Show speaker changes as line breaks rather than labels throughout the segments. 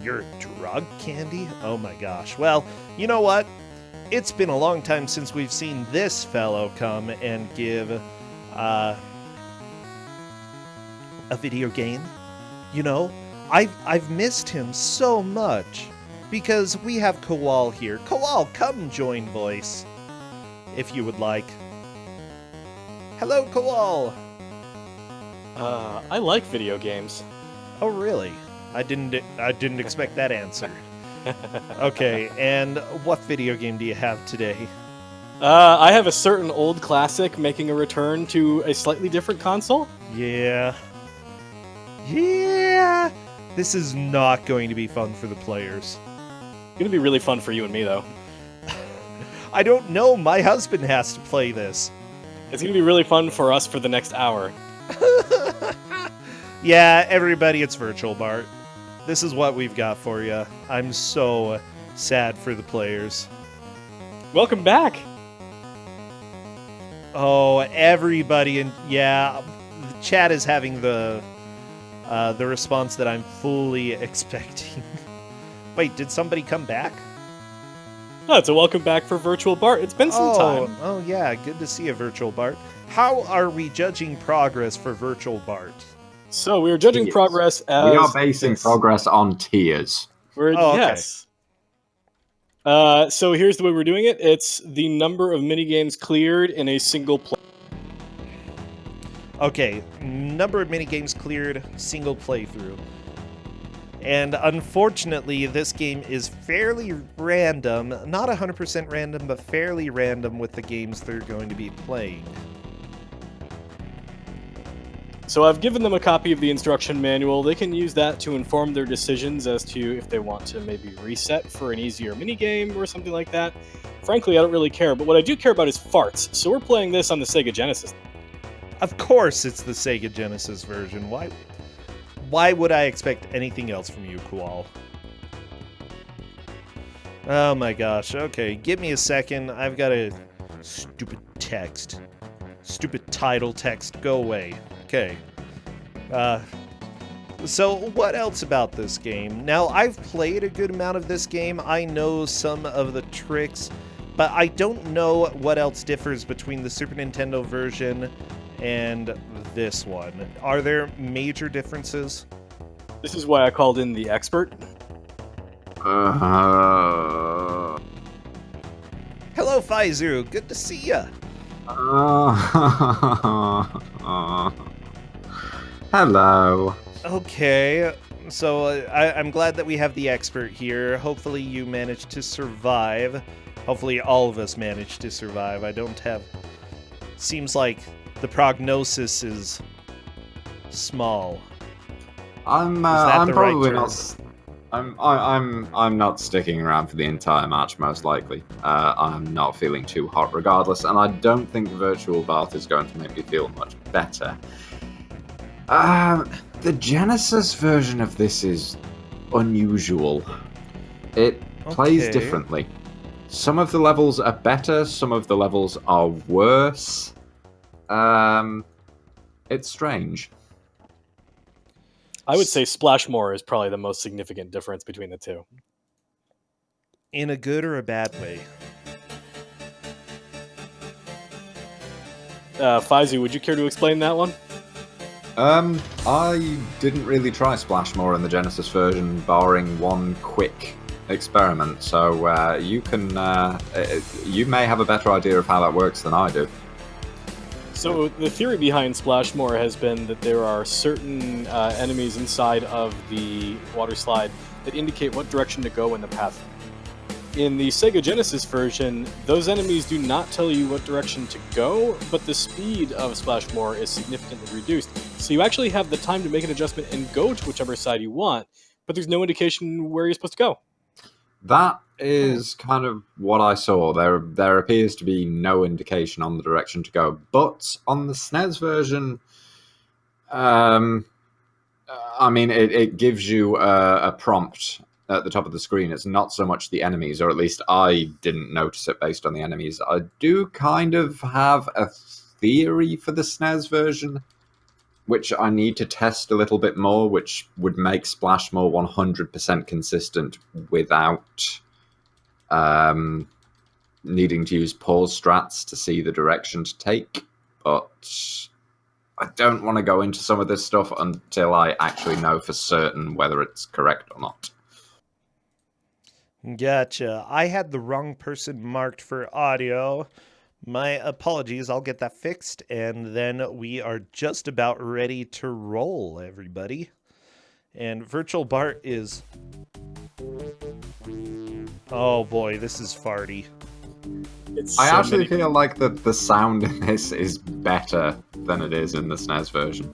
You're drug candy? Oh my gosh. Well, you know what? It's been a long time since we've seen this fellow come and give a video game. You know, I've missed him so much because we have Koal here. Koal, come join voice if you would like. Hello, Koal.
I like video games.
Oh, really? I didn't expect that answer. Okay, and what video game do you have today?
I have a certain old classic making a return to a slightly different console.
Yeah. This is not going to be fun for the players.
It's gonna be really fun for you and me, though.
I don't know. My husband has to play this.
It's gonna be really fun for us for the next hour.
Yeah, everybody, it's virtual, Bart. This is what we've got for you. I'm so sad for the players.
Welcome back.
Oh, everybody, and yeah, the chat is having the response that I'm fully expecting. Wait, did somebody come back?
Oh, it's a welcome back for Virtual Bart. It's been some time.
Oh yeah, good to see you, Virtual Bart. How are we judging progress for Virtual Bart?
So we are judging progress as...
We are basing progress on tiers.
Okay.
Yes. So here's the way we're doing it. It's the number of minigames cleared in a single play.
Okay, number of minigames cleared, single playthrough. And unfortunately, this game is fairly random. Not 100% random, but fairly random with the games they're going to be playing.
So I've given them a copy of the instruction manual. They can use that to inform their decisions as to if they want to maybe reset for an easier minigame or something like that. Frankly, I don't really care, but what I do care about is farts. So we're playing this on the Sega Genesis.
Of course it's the Sega Genesis version. Why would I expect anything else from you, Koal? Oh my gosh, okay, give me a second. I've got a stupid text. Stupid title text, go away. Okay. So what else about this game? Now, I've played a good amount of this game. I know some of the tricks, but I don't know what else differs between the Super Nintendo version and this one. Are there major differences?
This is why I called in the expert.
Hello, Faizu. Good to see ya.
Hello.
Okay, so I'm glad that we have the expert here. Hopefully you managed to survive. Hopefully all of us managed to survive. I don't have... Seems like the prognosis is small.
I'm probably not. I'm not sticking around for the entire match, most likely. I'm not feeling too hot regardless, and I don't think Virtual Bart is going to make me feel much better. The Genesis version of this is unusual. It plays differently. Some of the levels are better, some of the levels are worse. It's strange.
I would say Splashmore is probably the most significant difference between the two.
In a good or a bad way?
Faizu, would you care to explain that one?
I didn't really try Splashmore in the Genesis version, barring one quick experiment, so you may have a better idea of how that works than I do.
So the theory behind Splashmore has been that there are certain enemies inside of the water slide that indicate what direction to go in the path. In the Sega Genesis version, those enemies do not tell you what direction to go, but the speed of Splashmore is significantly reduced. So you actually have the time to make an adjustment and go to whichever side you want, but there's no indication where you're supposed to go.
That is kind of what I saw. There appears to be no indication on the direction to go. But on the SNES version, I mean, it gives you a prompt at the top of the screen. It's not so much the enemies, or at least I didn't notice it based on the enemies. I do kind of have a theory for the SNES version. which I need to test a little bit more, which would make Splashmore 100% consistent without needing to use pause strats to see the direction to take. But I don't want to go into some of this stuff until I actually know for certain whether it's correct or not.
Gotcha. I had the wrong person marked for audio. My apologies. I'll get that fixed, and then we are just about ready to roll, everybody. And Virtual Bart is... Oh boy, this is farty.
I actually feel like the sound in this is better than it is in the SNES version.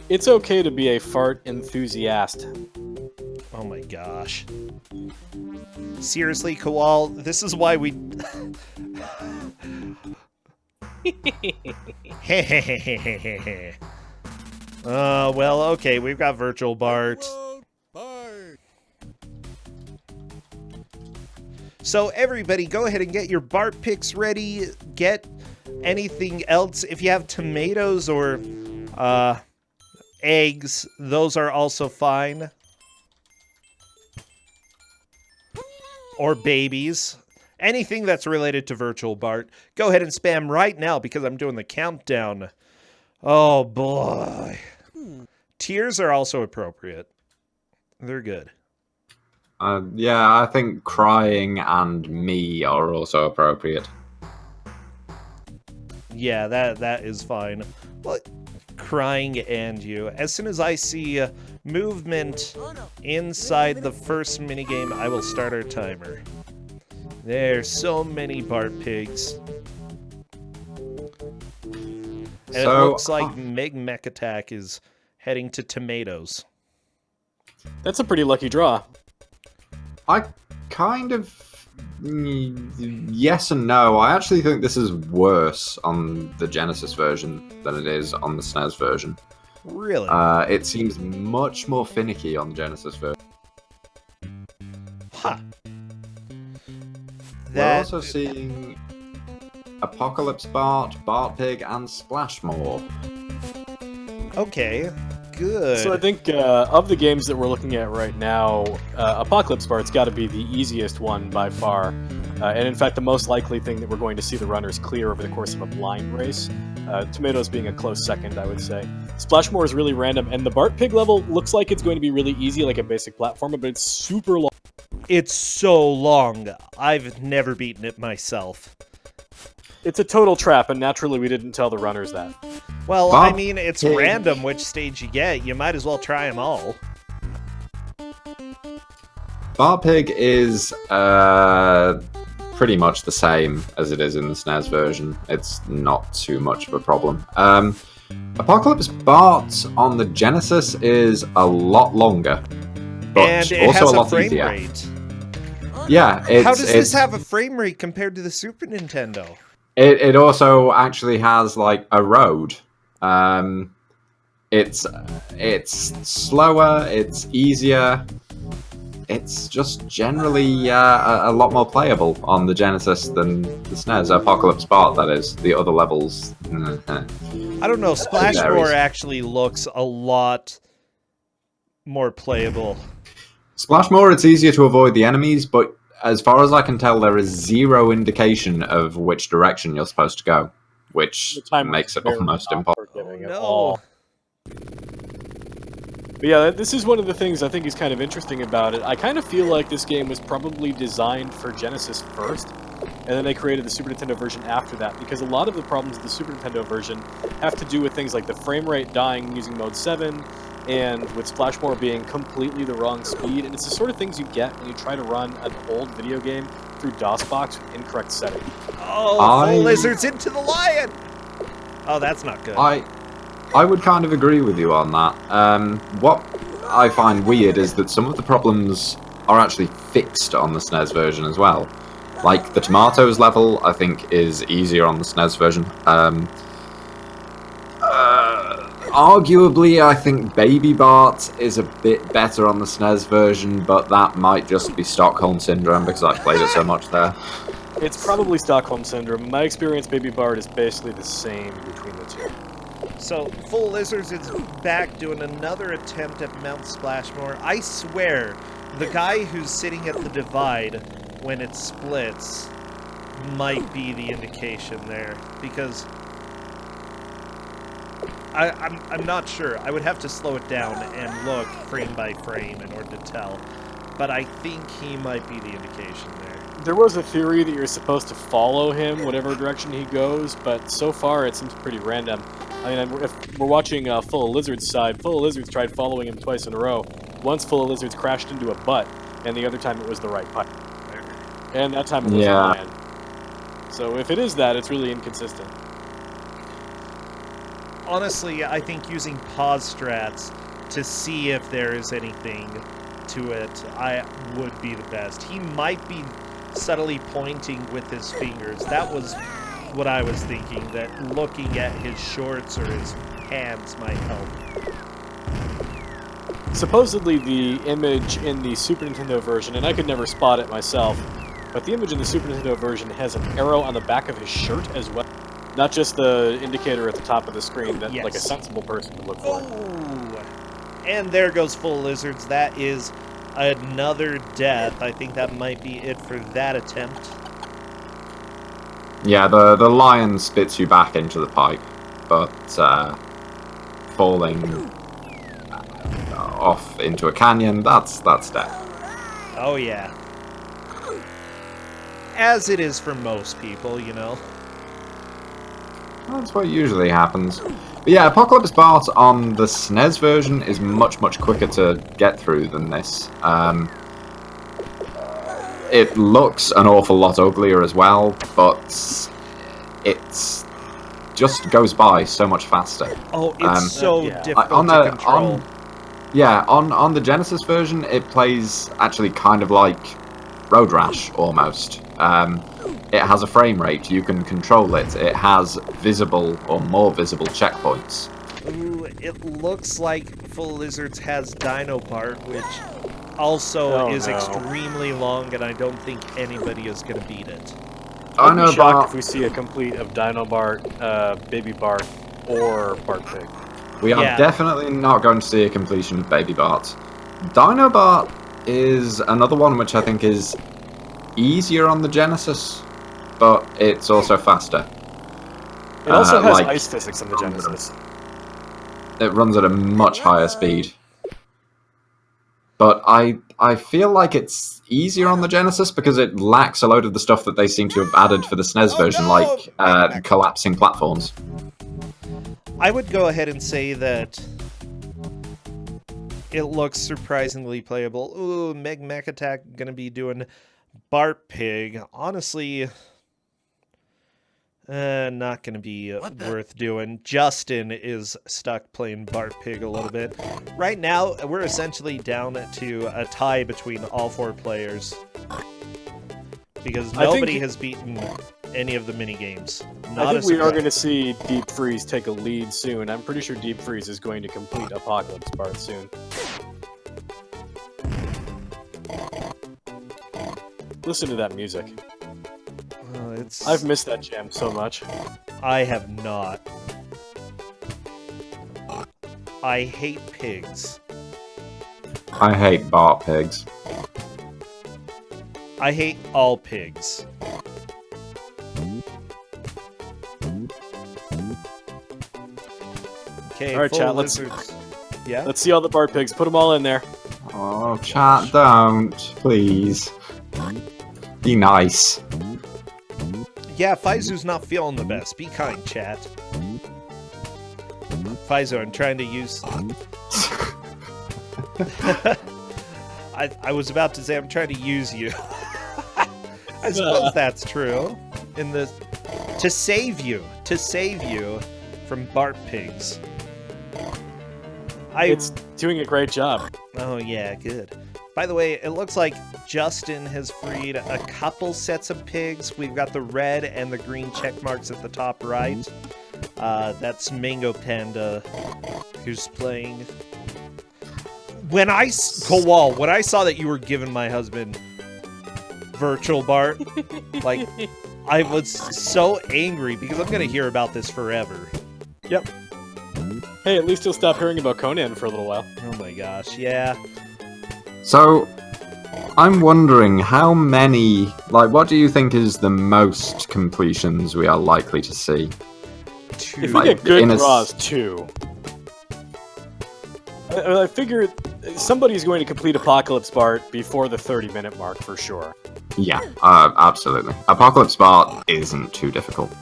It's okay to be a fart enthusiast.
Oh my gosh. Seriously, Koal, this is why we... well, okay, we've got Virtual Bart. So everybody, go ahead and get your Bart picks ready. Get anything else. If you have tomatoes or eggs, those are also fine. Or babies. Anything that's related to Virtual Bart. Go ahead and spam right now because I'm doing the countdown. Oh boy. Tears are also appropriate. They're good.
Yeah, I think crying and me are also appropriate.
Yeah, that is fine. Well, crying and you. As soon as I see movement inside the first minigame, I will start our timer. There's so many Bart pigs. And it looks like Meg Mech Attack is heading to tomatoes.
That's a pretty lucky draw.
I kind of... Yes and no. I actually think this is worse on the Genesis version than it is on the SNES version.
Really?
It seems much more finicky on the Genesis version.
Huh.
We're also seeing Apocalypse Bart, Bart Pig, and Splashmore.
Okay, good.
So I think of the games that we're looking at right now, Apocalypse Bart's got to be the easiest one by far. And in fact, the most likely thing that we're going to see the runners clear over the course of a blind race. Tomatoes being a close second, I would say. Splashmore is really random, and the Bart Pig level looks like it's going to be really easy, like a basic platformer, but it's super long.
It's so long. I've never beaten it myself.
It's a total trap, and naturally we didn't tell the runners that.
Well, I mean, it's random which stage you get. You might as well try them all.
Bart Pig is pretty much the same as it is in the SNES version. It's not too much of a problem. Apocalypse Bart on the Genesis is a lot longer, but
and it
also
has
a lot
frame
easier.
rate.
Yeah,
how does this have a frame rate compared to the Super Nintendo?
It also actually has like a road. It's slower. It's easier. It's just generally a lot more playable on the Genesis than the SNES. Apocalypse Bart, that is. The other levels.
I don't know. Splashmore actually looks a lot more playable.
Splashmore, it's easier to avoid the enemies, but as far as I can tell, there is zero indication of which direction you're supposed to go, which makes it almost impossible.
No.
But yeah, this is one of the things I think is kind of interesting about it. I kind of feel like this game was probably designed for Genesis first, and then they created the Super Nintendo version after that, because a lot of the problems with the Super Nintendo version have to do with things like the frame rate dying using Mode 7, and with Splashmore being completely the wrong speed, and it's the sort of things you get when you try to run an old video game through DOSBox with incorrect setting.
Oh, full lizards into the lion! Oh, that's not good.
I would kind of agree with you on that. What I find weird is that some of the problems are actually fixed on the SNES version as well. Like, the tomatoes level, I think, is easier on the SNES version. Arguably, I think Baby Bart is a bit better on the SNES version, but that might just be Stockholm Syndrome because I've played it so much there.
It's probably Stockholm Syndrome. In my experience, Baby Bart is basically the same between the too.
So, Full Lizards is back doing another attempt at Mount Splashmore. I swear, the guy who's sitting at the divide when it splits might be the indication there, because I'm not sure. I would have to slow it down and look frame by frame in order to tell, but I think he might be the indication there.
There was a theory that you're supposed to follow him whatever direction he goes, but so far it seems pretty random. I mean, if we're watching Full of Lizard's side, Full of Lizards tried following him twice in a row. Once Full of Lizards crashed into a butt, and the other time it was the right pipe. And that time it was a man. So if it is that, it's really inconsistent.
Honestly, I think using pause strats to see if there is anything to it, would be the best. He might be subtly pointing with his fingers. That was what I was thinking, that looking at his shorts or his hands might help.
Supposedly the image in the Super Nintendo version, and I could never spot it myself, but the image in the Super Nintendo version has an arrow on the back of his shirt as well. Not just the indicator at the top of the screen that like a sensible person would look for.
Oh, and there goes Full Lizards. That is another death. I think that might be it for that attempt.
Yeah, the lion spits you back into the pipe, but falling off into a canyon, that's death.
Oh yeah. As it is for most people, you know.
That's what usually happens. But yeah, Apocalypse Bart on the SNES version is much, much quicker to get through than this. It looks an awful lot uglier as well, but it just goes by so much faster.
Oh, it's so difficult to control.
On the Genesis version, it plays actually kind of like Road Rash, almost. It has a frame rate, you can control it. It has visible or more visible checkpoints.
Ooh, it looks like Full Lizards has Dino Bart, which also is extremely long, and I don't think anybody is going to beat it.
I'd be shocked if we see a complete of Dino Bart, Baby Bart, or Bart Pig.
We are definitely not going to see a completion of Baby Bart. Dino Bart is another one which I think is easier on the Genesis, but it's also faster.
It also has ice physics in the Genesis.
It runs at a much higher speed. But I feel like it's easier on the Genesis because it lacks a load of the stuff that they seem to have added for the SNES version, like collapsing platforms.
I would go ahead and say that it looks surprisingly playable. Ooh, Meg Mech Attack gonna be doing Bart Pig. Honestly, not gonna be worth doing. Justin is stuck playing Bart Pig a little bit. Right now, we're essentially down to a tie between all four players, because nobody has beaten any of the mini-games.
I think we are going to see Deep Freeze take a lead soon. I'm pretty sure Deep Freeze is going to complete Apocalypse Bart soon. Listen to that music. I've missed that jam so much.
I have not. I hate pigs.
I hate Bart Pigs.
I hate all pigs. Okay,
all right, chat. Let's see all the Bart Pigs. Put them all in there.
Oh, chat, don't, please. Be nice.
Yeah, Faizu's not feeling the best. Be kind, chat. Faizu, I'm trying to use... I was about to say I'm trying to use you. I suppose that's true. To save you from Bart Pigs.
It's doing a great job.
Oh yeah, good. By the way, it looks like Justin has freed a couple sets of pigs. We've got the red and the green check marks at the top right. That's Mango Panda, who's playing. When I saw that you were giving my husband Virtual Bart, like, I was so angry because I'm gonna hear about this forever.
Yep. Hey, at least you'll stop hearing about Conan for a little while.
Oh my gosh, yeah.
So, I'm wondering how many, what do you think is the most completions we are likely to see?
Two.
If we get good draws, 2. I figure somebody's going to complete Apocalypse Bart before the 30-minute mark for sure.
Yeah, absolutely. Apocalypse Bart isn't too difficult.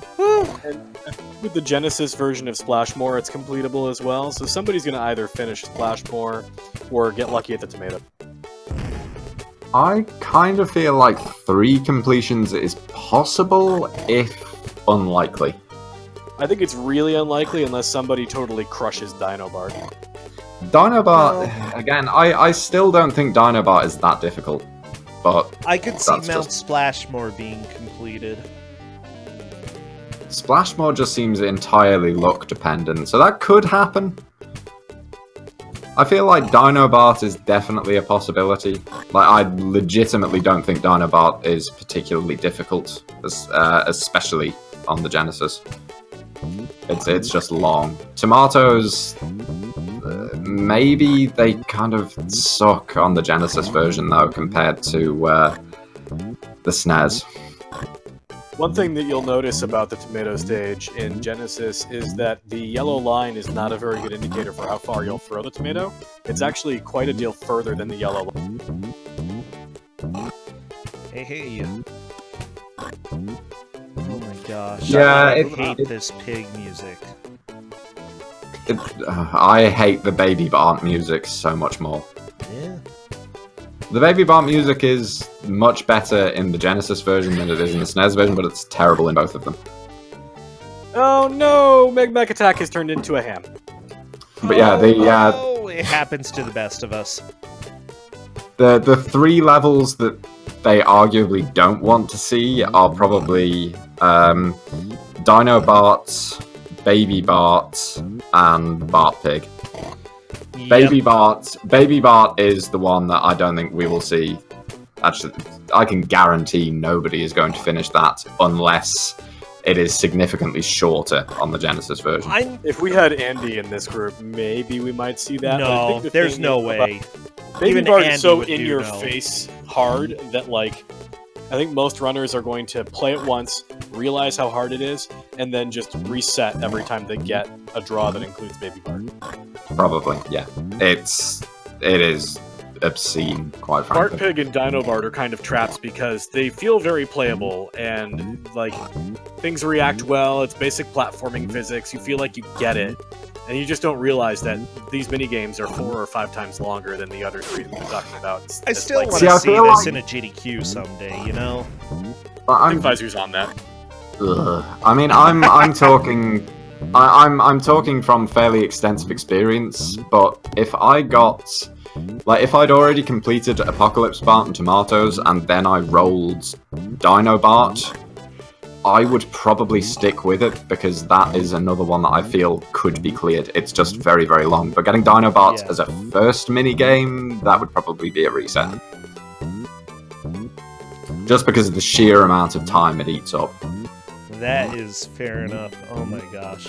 And with the Genesis version of Splashmore, it's completable as well, so somebody's going to either finish Splashmore or get lucky at the tomato.
I kind of feel like 3 completions is possible, if unlikely.
I think it's really unlikely unless somebody totally crushes Dino Bart.
Dino Bart, again, I still don't think Dino Bart is that difficult, but
I could see Mount Splashmore being completed.
Splashmore just seems entirely luck dependent, so that could happen. I feel like Dino Bart is definitely a possibility. I legitimately don't think Dino Bart is particularly difficult, especially on the Genesis. It's just long. Tomatoes, maybe they kind of suck on the Genesis version though, compared to the SNES.
One thing that you'll notice about the tomato stage in Genesis is that the yellow line is not a very good indicator for how far you'll throw the tomato. It's actually quite a deal further than the yellow line.
Hey. Oh my gosh.
Yeah,
I hate this pig music.
I hate the Baby Bart music so much more.
Yeah.
The Baby Bart music is much better in the Genesis version than it is in the SNES version, but it's terrible in both of them.
Oh no! Meg Mech Attack has turned into a ham.
But yeah,
it happens to the best of us.
The 3 levels that they arguably don't want to see are probably Dino Bart, Baby Bart, and Bart Pig.
Yep.
Baby Bart is the one that I don't think we will see. Actually, I can guarantee nobody is going to finish that unless it is significantly shorter on the Genesis version.
If we had Andy in this group, maybe we might see that.
No, there's no way.
Baby Bart is so in your face hard that, I think most runners are going to play it once, realize how hard it is, and then just reset every time they get a draw that includes Baby Bart.
Probably, yeah. It is obscene, quite frankly.
Bart Pig and Dino Bart are kind of traps because they feel very playable and things react well. It's basic platforming physics. You feel like you get it, and you just don't realize that these mini games are 4 or 5 times longer than the other 3 that we're talking about.
I still want to see this in a GDQ someday, you know.
I think Visor's on that.
I mean, I'm talking. I'm talking from fairly extensive experience, but if I got, if I'd already completed Apocalypse Bart and Tomatoes, and then I rolled Dino Bart, I would probably stick with it, because that is another one that I feel could be cleared. It's just very, very long. But getting Dino Bart as a first minigame, that would probably be a reset. Just because of the sheer amount of time it eats up.
That is fair enough. Oh my gosh.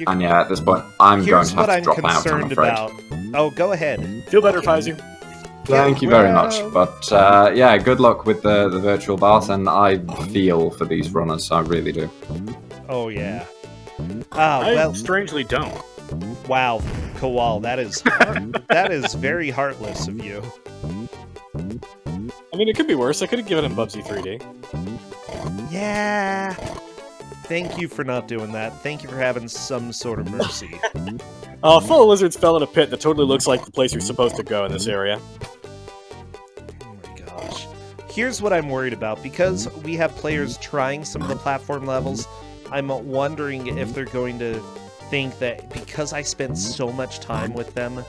And yeah, at this point, I'm going to have to drop out, I'm afraid.
About. Oh, go ahead.
Feel better, Faizu.
Thank you very much. But yeah, good luck with the virtual Bart, and I feel for these runners, I really do.
Oh yeah.
I strangely don't.
Wow, Kowal, that is very heartless of you.
I mean, it could be worse. I could have given him Bubsy 3D.
Yeah. Thank you for not doing that. Thank you for having some sort of mercy.
Full of lizards fell in a pit that totally looks like the place you're supposed to go in this area.
Oh my gosh. Here's what I'm worried about. Because we have players trying some of the platform levels, I'm wondering if they're going to think that because I spent so much time with them,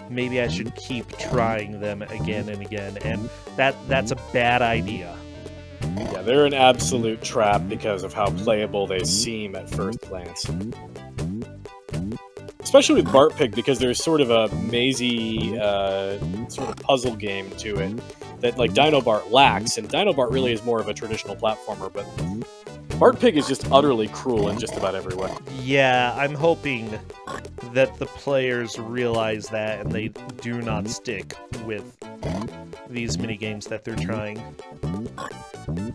maybe I should keep trying them again and again, and that's a bad idea.
Yeah, they're an absolute trap because of how playable they seem at first glance. Especially with Bart Pig, because there's sort of a mazy sort of puzzle game to it that Dino Bart lacks, and Dino Bart really is more of a traditional platformer, but Bart Pig is just utterly cruel in just about every way.
Yeah, I'm hoping that the players realize that and they do not stick with these minigames that they're trying.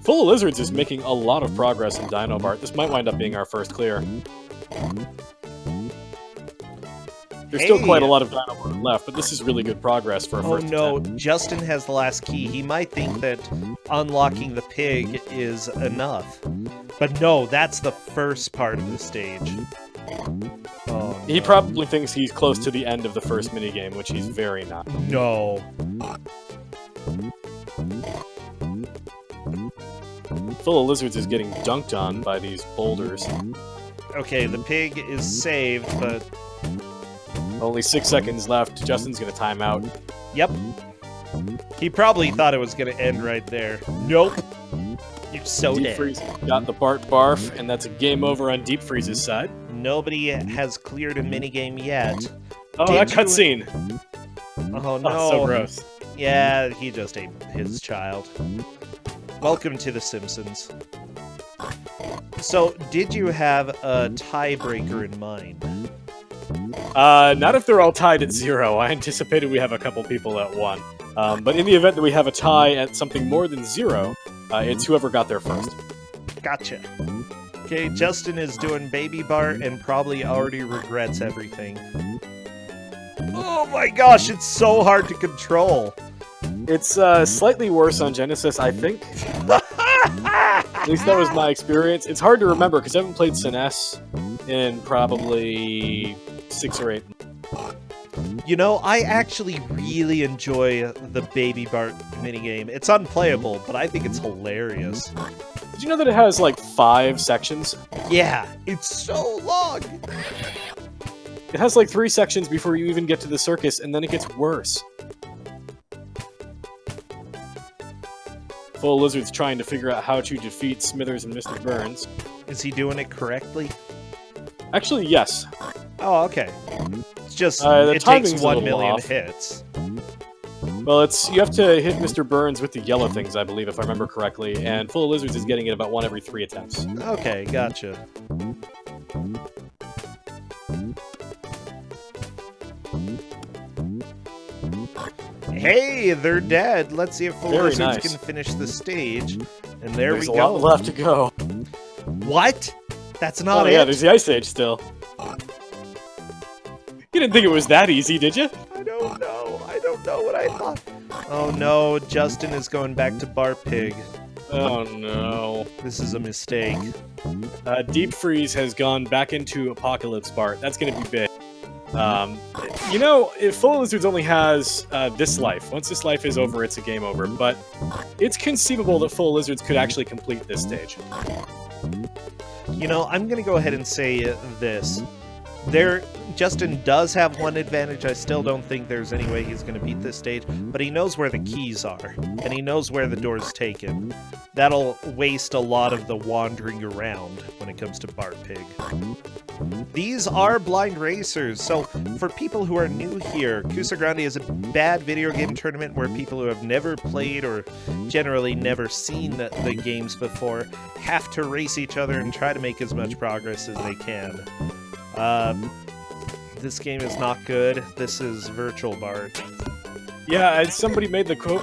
Full of Lizards is making a lot of progress in Dino Bart. This might wind up being our first clear. There's still quite a lot of Dino Bart left, but this is really good progress for a first attempt.
Justin has the last key. He might think that unlocking the pig is enough. But no, that's the first part of the stage. Oh,
he probably thinks he's close to the end of the first minigame, which he's very not.
No.
Full of Lizards is getting dunked on by these boulders.
Okay, the pig is saved, but...
Only 6 seconds left. Justin's gonna time out.
Yep. He probably thought it was gonna end right there. Nope. You're so
Deep
dead.
Freeze got the Bart barf, and that's a game over on Deep Freeze's side.
Nobody has cleared a minigame yet.
Oh, that cutscene!
Oh no.
Oh, so gross.
Yeah, he just ate his child. Welcome to The Simpsons. So, did you have a tiebreaker in mind?
Not if they're all tied at 0. I anticipated we have a couple people at 1. But in the event that we have a tie at something more than 0, it's whoever got there first.
Gotcha. Okay, Justin is doing Baby Bart and probably already regrets everything. Oh my gosh, it's so hard to control.
It's slightly worse on Genesis, I think. At least that was my experience. It's hard to remember because I haven't played SNES in probably 6 or 8.
You know, I actually really enjoy the Baby Bart minigame. It's unplayable, but I think it's hilarious.
Did you know that it has like 5 sections?
Yeah, it's so long!
It has like 3 sections before you even get to the circus, and then it gets worse. Full Lizard's trying to figure out how to defeat Smithers and Mr. Burns.
Is he doing it correctly?
Actually, yes.
Oh, okay. It's just,
the
it
timing's
takes
a
1
little
million
off.
hits.
Well, you have to hit Mr. Burns with the yellow things, I believe, if I remember correctly, and Full of Lizards is getting it about 1 every 3 attempts.
Okay, gotcha. Hey, they're dead. Let's see if Full
Very
Lizards
nice.
can finish the stage. And there
There's
we
a
go.
lot left to go.
What? That's not
Oh
it?
yeah, there's the Ice Age still. You didn't think it was that easy, did you?
I don't know. I don't know what I thought. Oh no, Justin is going back to Bart Pig.
Oh no.
This is a mistake.
Deep Freeze has gone back into Apocalypse Bart. That's gonna be big. You know, if Full of Lizards only has this life. Once this life is over, it's a game over. But it's conceivable that Full of Lizards could actually complete this stage.
You know, I'm going to go ahead and say this. Justin does have one advantage. I still don't think there's any way he's going to beat this stage, but he knows where the keys are, and he knows where the door's taken. That'll waste a lot of the wandering around when it comes to Bart Pig. These are blind racers, so for people who are new here, Kusogr4nde is a bad video game tournament where people who have never played or generally never seen the games before have to race each other and try to make as much progress as they can. This game is not good. This is Virtual Bart.
Yeah, somebody made the quote,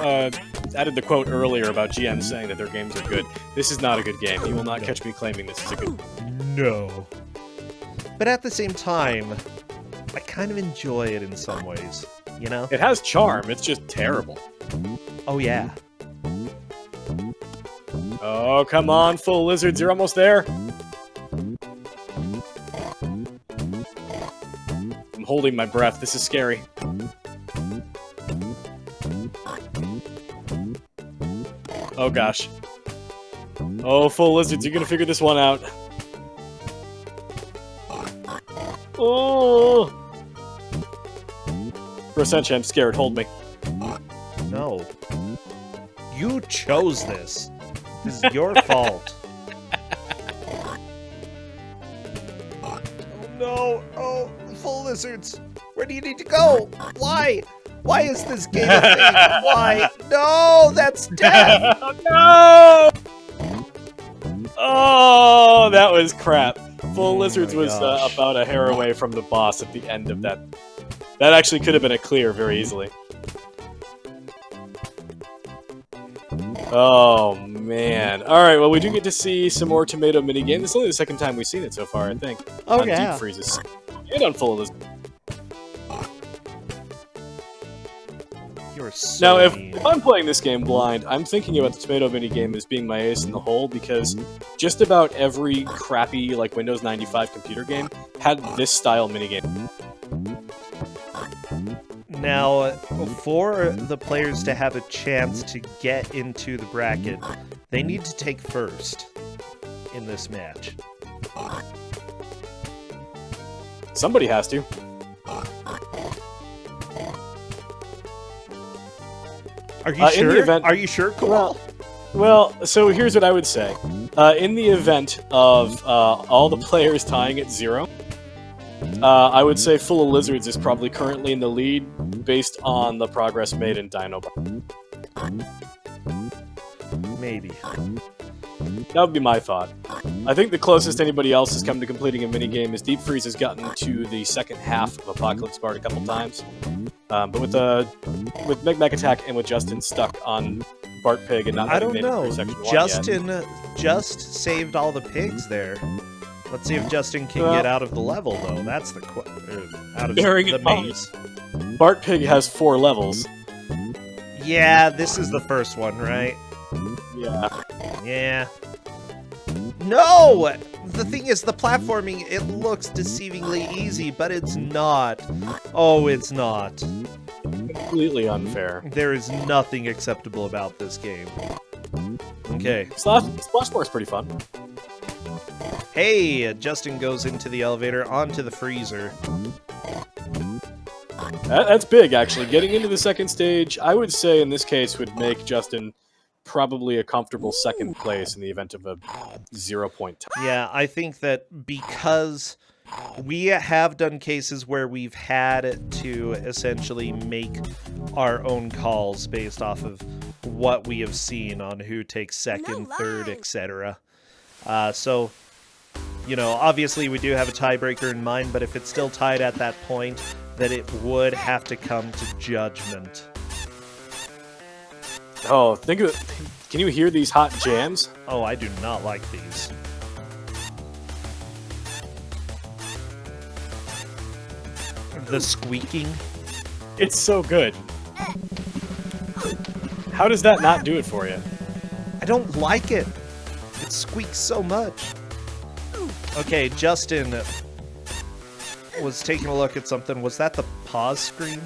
added the quote earlier about GM saying that their games are good. This is not a good game. You will not catch me claiming this is a good game.
No. But at the same time, I kind of enjoy it in some ways, you know?
It has charm, it's just terrible.
Oh yeah.
Oh, come on, Full Lizards, you're almost there. I'm holding my breath, this is scary. Oh gosh. Oh, Full Lizards, you're gonna figure this one out. Oh! For a second, I'm scared. Hold me.
No. You chose this. This is your fault. Oh no. Oh, Full Lizards. Where do you need to go? Why? Why is this game a thing? Why? No, that's death.
No! Oh, that was crap. Full Lizards was
gosh.
about a hair away from the boss at the end of that. That actually could have been a clear very easily. Oh, man. Alright, well, we do get to see some more tomato minigame. This is only the second time we've seen it so far, I think.
Oh,
on
yeah.
Deep Freezes. And on Full Lizards.
You're so
Now, if
mean.
I'm playing this game blind, I'm thinking about the tomato minigame as being my ace in the hole, because just about every crappy, like, Windows 95 computer game had this style minigame.
Now, for the players to have a chance to get into the bracket, they need to take first in this match.
Somebody has to.
Are you sure?
In the event,
Are you sure, Cole?
Well, so here's what I would say. In the event of all the players tying at 0, I would say Full of Lizards is probably currently in the lead based on the progress made in Dino.
Maybe.
That would be my thought. I think the closest anybody else has come to completing a minigame is Deep Freeze has gotten to the second half of Apocalypse Bart a couple times. But with Meg Attack and with Justin stuck on Bart Pig and not
I
having
don't
made it
know.
through section 1
Justin just saved all the pigs there. Let's see if Justin can get out of the level, though. That's the out of
Bearing
the
in mind,
maze.
Bart Pig has 4 levels.
Yeah, this is the first one, right?
Yeah.
Yeah. No! The thing is, the platforming, it looks deceivingly easy, but it's not. Oh, it's not.
Completely unfair.
There is nothing acceptable about this game. Okay.
Splashmore's pretty fun.
Hey, Justin goes into the elevator, onto the freezer.
That's big, actually. Getting into the second stage, I would say in this case, would make Justin probably a comfortable second place in the event of a 0-point tie.
Yeah, I think that because we have done cases where we've had to essentially make our own calls based off of what we have seen on who takes second, third, etc. So, you know, obviously we do have a tiebreaker in mind, but if it's still tied at that point, then it would have to come to judgment.
Oh, think of it. Can you hear these hot jams?
Oh, I do not like these. The squeaking.
It's so good. How does that not do it for you?
I don't like it. It squeaks so much. Okay, Justin was taking a look at something. Was that the pause screen?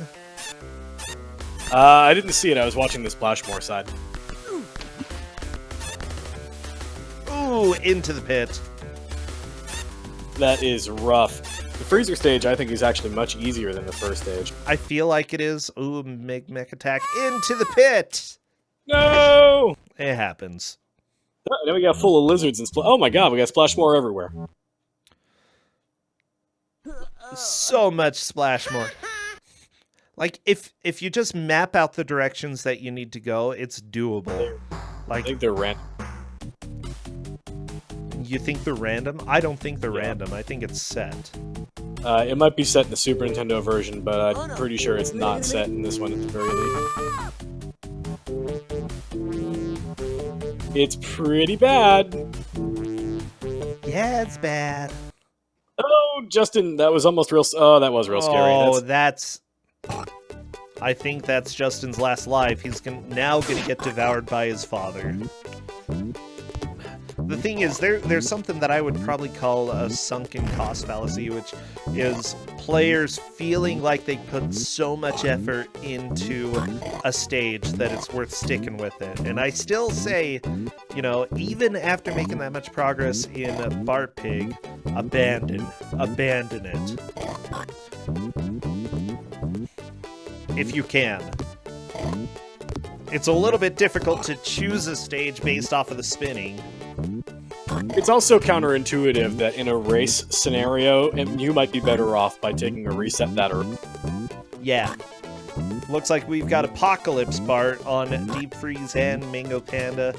I didn't see it. I was watching the Splashmore side.
Ooh, into the pit.
That is rough. The freezer stage, I think, is actually much easier than the first stage.
I feel like it is. Ooh, mech attack into the pit.
No!
It happens.
Then we got Full of Lizards and oh my god, we got Splashmore everywhere.
So much Splashmore. Like, if you just map out the directions that you need to go, it's doable.
I think they're random.
You think they're random? I don't think they're random. I think it's set.
It might be set in the Super Nintendo version, but I'm pretty sure it's not set in this one at the very least. It's pretty bad.
Yeah, it's bad.
Oh, Justin, that was almost real. Oh, that was real scary.
Oh, that's... I think that's Justin's last life. He's now going to get devoured by his father. The thing is, there's something that I would probably call a sunken cost fallacy, which is players feeling like they put so much effort into a stage that it's worth sticking with it. And I still say, you know, even after making that much progress in Bart Pig, abandon it. If you can. It's a little bit difficult to choose a stage based off of the spinning.
It's also counterintuitive that in a race scenario, you might be better off by taking a reset that early.
Yeah. Looks like we've got Apocalypse Bart on Deep Freeze and Mango Panda.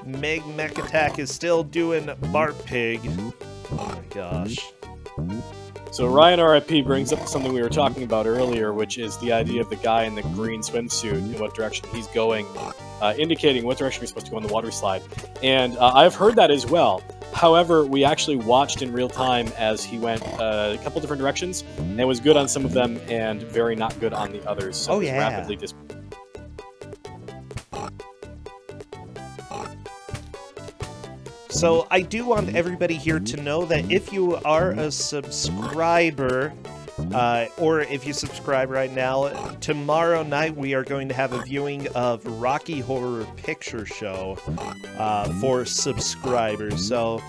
Meg Mech Attack is still doing Bart Pig. Oh my gosh.
So Ryan RIP brings up something we were talking about earlier, which is the idea of the guy in the green swimsuit and what direction he's going, indicating what direction you're supposed to go on the water slide. And I've heard that as well. However, we actually watched in real time as he went a couple different directions, and was good on some of them and very not good on the others. So rapidly
So I do want everybody here to know that if you are a subscriber, or if you subscribe right now, tomorrow night we are going to have a viewing of Rocky Horror Picture Show for subscribers. So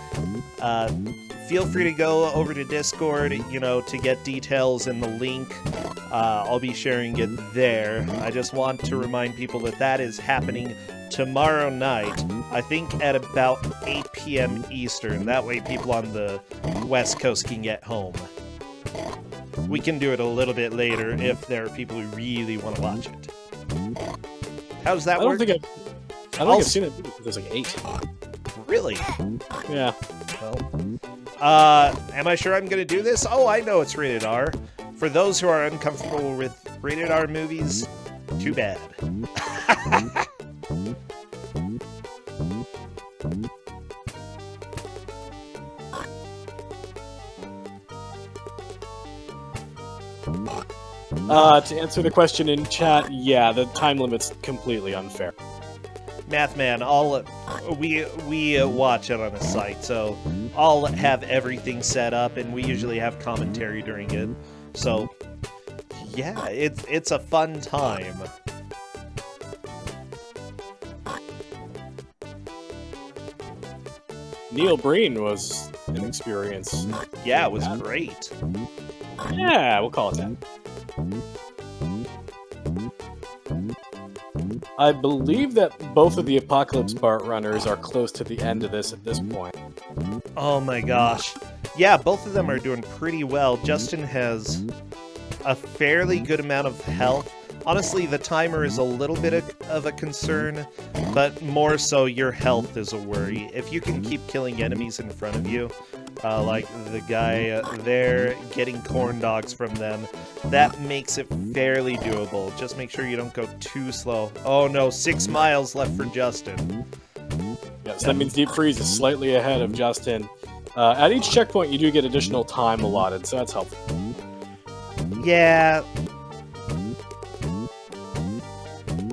feel free to go over to Discord, to get details and the link. I'll be sharing it there. I just want to remind people that that is happening tomorrow night, I think at about 8 p.m. Eastern. That way people on the West Coast can get home. We can do it a little bit later if there are people who really want to watch it. How does that work?
I don't think I've seen it since there's like 8.
Really?
Yeah.
Well, am I sure I'm going to do this? Oh, I know it's rated R. For those who are uncomfortable with rated R movies, too bad.
To answer the question in chat, yeah, the time limit's completely unfair.
Mathman, we watch it on a site, so I'll have everything set up, and we usually have commentary during it. So, yeah, it's a fun time.
Neil Breen was an experience.
Yeah, it was great.
Yeah, we'll call it that. I believe that both of the Apocalypse Bart runners are close to the end of this at this point.
Oh my gosh. Yeah, both of them are doing pretty well. Justin has a fairly good amount of health. Honestly, the timer is a little bit of a concern, but more so your health is a worry. If you can keep killing enemies in front of you, like the guy there, getting corn dogs from them, that makes it fairly doable. Just make sure you don't go too slow. Oh no, 6 miles left for Justin.
Yeah, so that means Deep Freeze is slightly ahead of Justin. At each checkpoint, you do get additional time allotted, so that's helpful.
Yeah.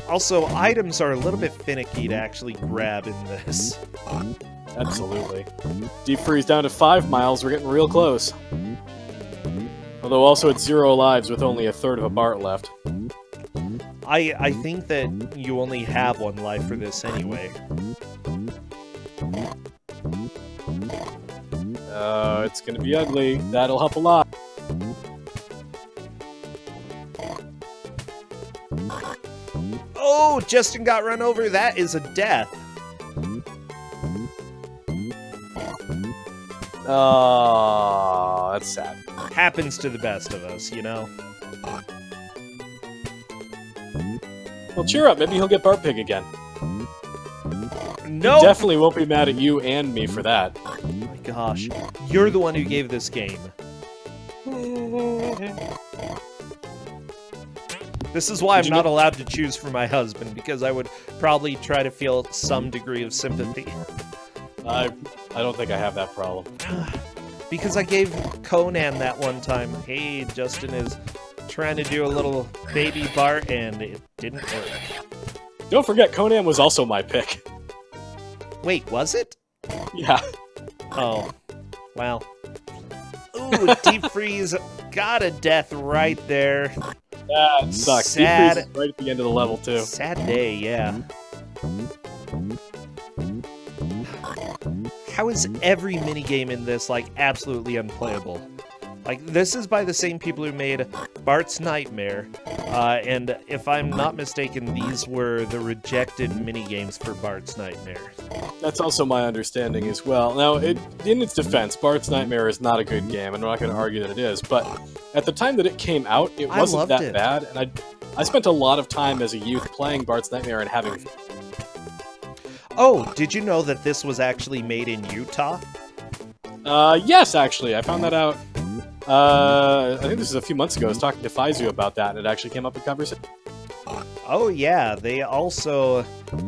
Also, items are a little bit finicky to actually grab in this.
Absolutely. Deep Freeze down to 5 miles, we're getting real close. Although also at 0 lives with only a third of a Bart left.
I think that you only have 1 life for this anyway.
It's gonna be ugly. That'll help a lot.
Oh, Justin got run over. That is a death.
Oh, that's sad.
Happens to the best of us, you know?
Well, cheer up. Maybe he'll get Bart Pig again.
No!
He definitely won't be mad at you and me for that.
Oh my gosh. You're the one who gave this game. This is why I'm not allowed to choose for my husband, because I would probably try to feel some degree of sympathy.
I don't think I have that problem.
Because I gave Conan that one time. Hey, Justin is trying to do a little baby Bart, and it didn't work.
Don't forget, Conan was also my pick.
Wait, was it?
Yeah.
Oh, wow. Ooh, Deep Freeze got a death right there.
That sucks.
Sad.
Deep Freeze is right at the end of the level, too.
Sad day, yeah. How is every minigame in this, like, absolutely unplayable? Like, this is by the same people who made Bart's Nightmare, and if I'm not mistaken, these were the rejected minigames for Bart's Nightmare.
That's also my understanding as well. Now, in its defense, Bart's Nightmare is not a good game, and I'm not going to argue that it is, but at the time that it came out, it wasn't that bad, and I spent a lot of time as a youth playing Bart's Nightmare and having...
Oh, did you know that this was actually made in Utah?
Yes, actually. I found that out. I think this was a few months ago. I was talking to Faizu about that, and it actually came up in conversation.
Oh yeah, they also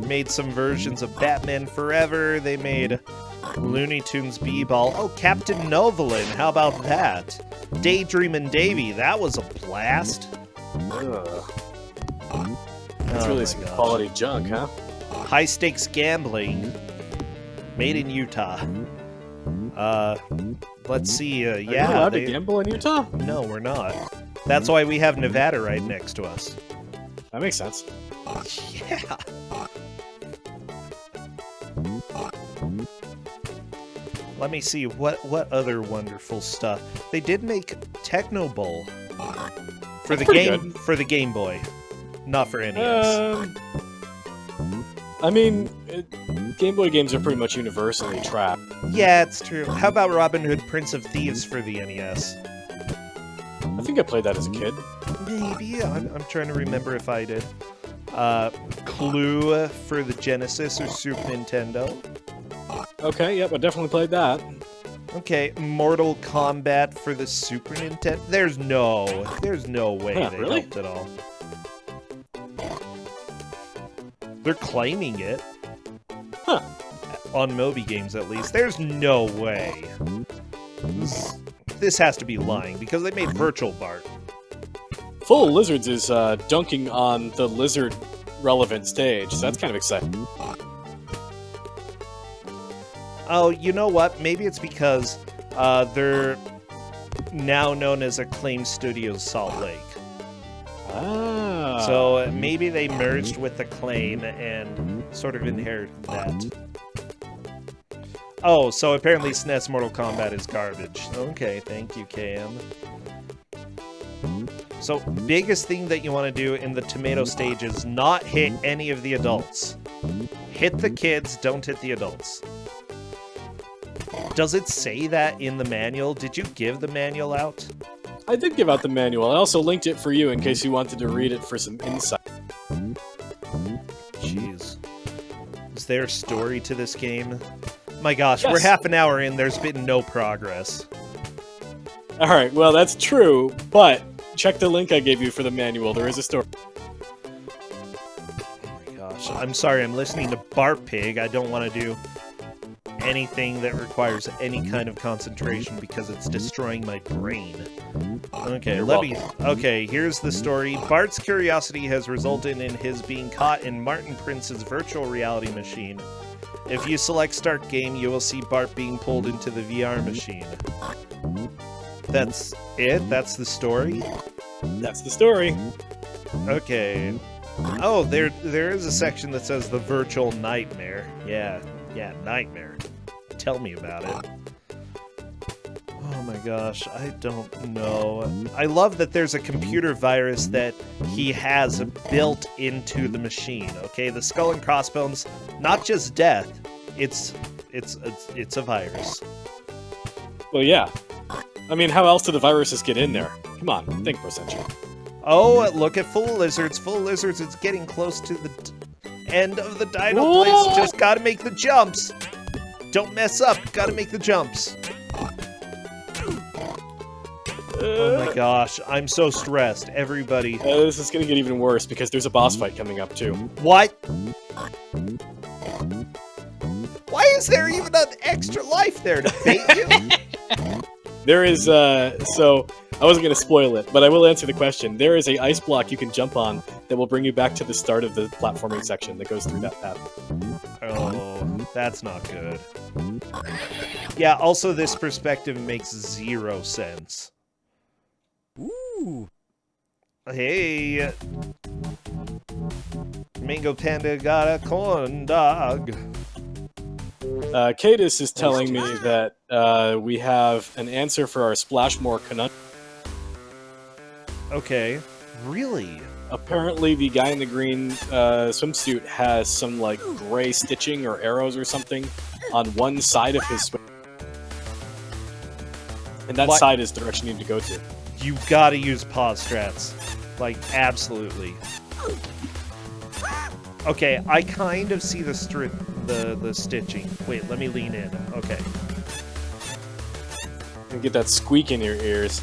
made some versions of Batman Forever. They made Looney Tunes B-Ball. Oh, Captain Novolin, how about that? Daydreamin' Davy, that was a blast.
Ugh. That's really some quality junk, huh?
High Stakes Gambling, made in Utah. Let's see,
Are you allowed to gamble in Utah?
No, we're not. That's why we have Nevada right next to us.
That makes sense.
Yeah. Let me see, what other wonderful stuff. They did make Techno Bowl for the Game Boy, not for NES.
I mean, Game Boy games are pretty much universally trapped.
Yeah, it's true. How about Robin Hood Prince of Thieves for the NES?
I think I played that as a kid.
Maybe. I'm trying to remember if I did. Clue for the Genesis or Super Nintendo.
Okay, yep, I definitely played that.
Okay, Mortal Kombat for the Super Nintendo. There's no way they helped at all. They're claiming it.
Huh.
On Moby Games, at least. There's no way. This has to be lying, because they made Virtual Bart.
Full Lizards is dunking on the lizard-relevant stage, so that's kind of exciting.
Oh, you know what? Maybe it's because they're now known as Acclaim Studios Salt Lake.
Ah.
So maybe they merged with Acclaim and sort of inherited that. Oh, so apparently SNES Mortal Kombat is garbage. Okay, thank you, KM. So, biggest thing that you want to do in the tomato stage is not hit any of the adults. Hit the kids, don't hit the adults. Does it say that in the manual? Did you give the manual out?
I did give out the manual. I also linked it for you in case you wanted to read it for some insight.
Jeez. Is there a story to this game? My gosh,
yes.
We're half an hour in, there's been no progress.
Alright, well that's true, but check the link I gave you for the manual. There is a story.
Oh my gosh, I'm sorry, I'm listening to Bart Pig. I don't want to do anything that requires any kind of concentration because it's destroying my brain. Okay, Okay, here's the story. Bart's curiosity has resulted in his being caught in Martin Prince's virtual reality machine. If you select Start Game, you will see Bart being pulled into the VR machine. That's it? That's the story?
That's the story.
Okay. Oh, there is a section that says the virtual nightmare. Yeah, nightmare. Tell me about it. Oh my gosh, I don't know. I love that there's a computer virus that he has built into the machine. Okay, the skull and crossbones, not just death. It's a virus.
Well, yeah. I mean, how else do the viruses get in there? Come on, think for a second.
Oh, look at Full Lizards. Full Lizards is getting close to the end of the dino place. Just gotta make the jumps. Don't mess up. Gotta make the jumps. Oh my gosh, I'm so stressed. Everybody.
This is gonna get even worse because there's a boss fight coming up too.
What? Why is there even an extra life there to bait you?
There is, so, I wasn't gonna spoil it, but I will answer the question. There is a ice block you can jump on that will bring you back to the start of the platforming section that goes through that path.
Oh, that's not good. Yeah, also this perspective makes 0 sense. Ooh. Hey. Mango Panda got a corn dog.
Cadis is telling me that we have an answer for our Splashmore conundrum.
Okay. Really?
Apparently the guy in the green swimsuit has some, like, gray stitching or arrows or something on one side of his swim. And that side is the direction you need to go to.
You gotta use pause strats. Like, absolutely. Okay, I kind of see the the stitching. Wait, let me lean in. Okay.
And get that squeak in your ears.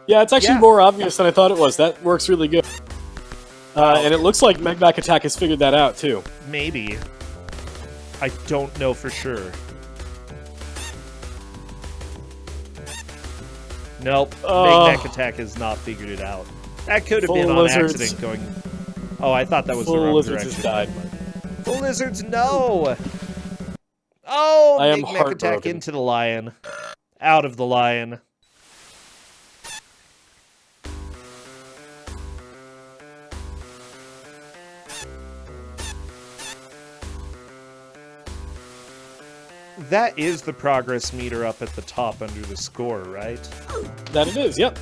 Yeah, it's actually more obvious than I thought it was. That works really good. And it looks like Meg Attack has figured that out, too.
Maybe. I don't know for sure. Nope. Meg Attack has not figured it out. That could have been on accident going... Oh, I thought that was the wrong
Lizards
direction.
Has died.
Full Lizards, no! Oh,
I am
Meg Attack into the lion. Out of the lion. That is the progress meter up at the top under the score, right?
That it is, yep.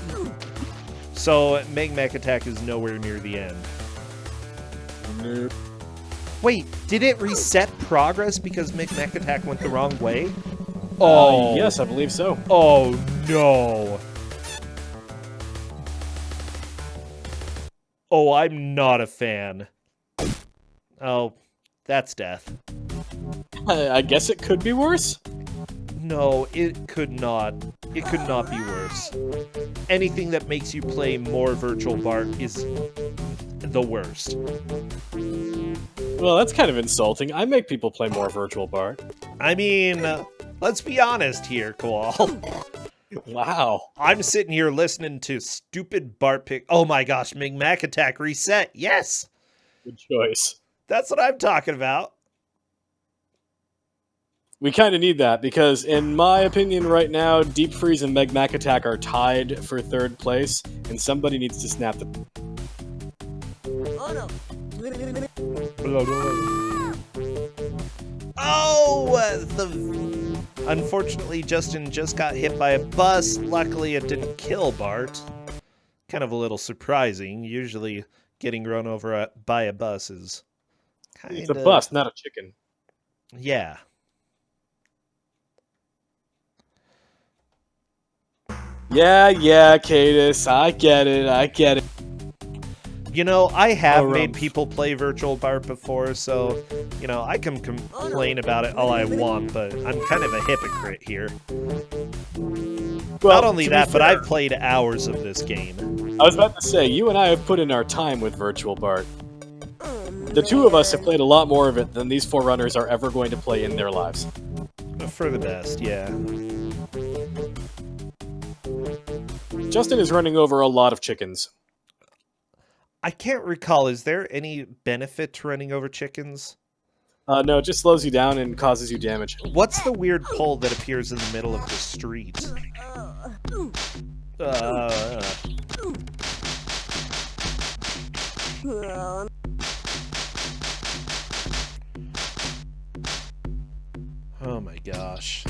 So, Meg Attack is nowhere near the end.
Nope.
Wait, did it reset progress because Meg Attack went the wrong way? Oh,
yes, I believe so.
Oh, no. Oh, I'm not a fan. Oh, that's death.
I guess it could be worse?
No, it could not. It could not be worse. Anything that makes you play more Virtual Bart is the worst.
Well, that's kind of insulting. I make people play more Virtual Bart.
I mean, let's be honest here, Koal.
Wow.
I'm sitting here listening to stupid Bart pick. Oh my gosh, Meg Attack reset. Yes.
Good choice.
That's what I'm talking about.
We kind of need that, because in my opinion right now, Deep Freeze and Meg Attack are tied for 3rd place, and somebody needs to snap the...
Oh, unfortunately, Justin just got hit by a bus. Luckily, it didn't kill Bart. Kind of a little surprising. Usually, getting run over by a bus is kind of...
It's a bus, not a chicken.
Yeah.
Yeah, Cadus, I get it.
You know, I have made people play Virtual Bart before, so, you know, I can complain about it all I want, but I'm kind of a hypocrite here. Well, not only that, but I've played hours of this game.
I was about to say, you and I have put in our time with Virtual Bart. The two of us have played a lot more of it than these 4 runners are ever going to play in their lives.
For the best, yeah.
Justin is running over a lot of chickens.
I can't recall, is there any benefit to running over chickens?
No, it just slows you down and causes you damage. What's
the weird pole that appears in the middle of the street? Oh my gosh.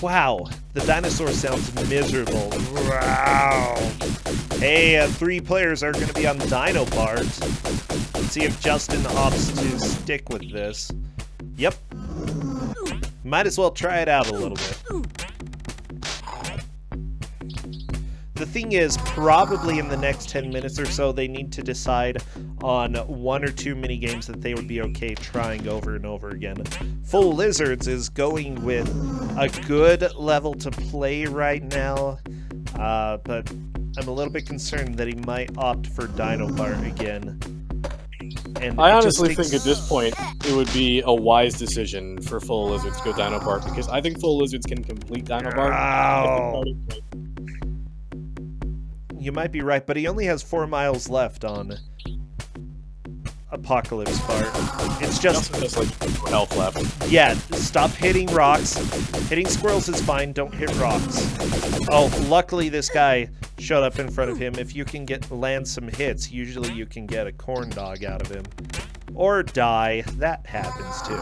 Wow, the dinosaur sounds miserable. Wow. Hey, 3 players are going to be on Dino Bart. Let's see if Justin opts to stick with this. Yep. Might as well try it out a little bit. The thing is, probably in the next 10 minutes or so, they need to decide on 1 or 2 minigames that they would be okay trying over and over again. Full Lizards is going with a good level to play right now, but I'm a little bit concerned that he might opt for Dino Bart again. And
I honestly think at this point it would be a wise decision for Full Lizards to go Dino Bart, because I think Full Lizards can complete Dino Bart.
Wow. You might be right, but he only has 4 miles left on Apocalypse Bart. It's just
like health left.
Yeah, stop hitting rocks. Hitting squirrels is fine, don't hit rocks. Oh, luckily this guy showed up in front of him. If you can land some hits, usually you can get a corn dog out of him. Or die. That happens too.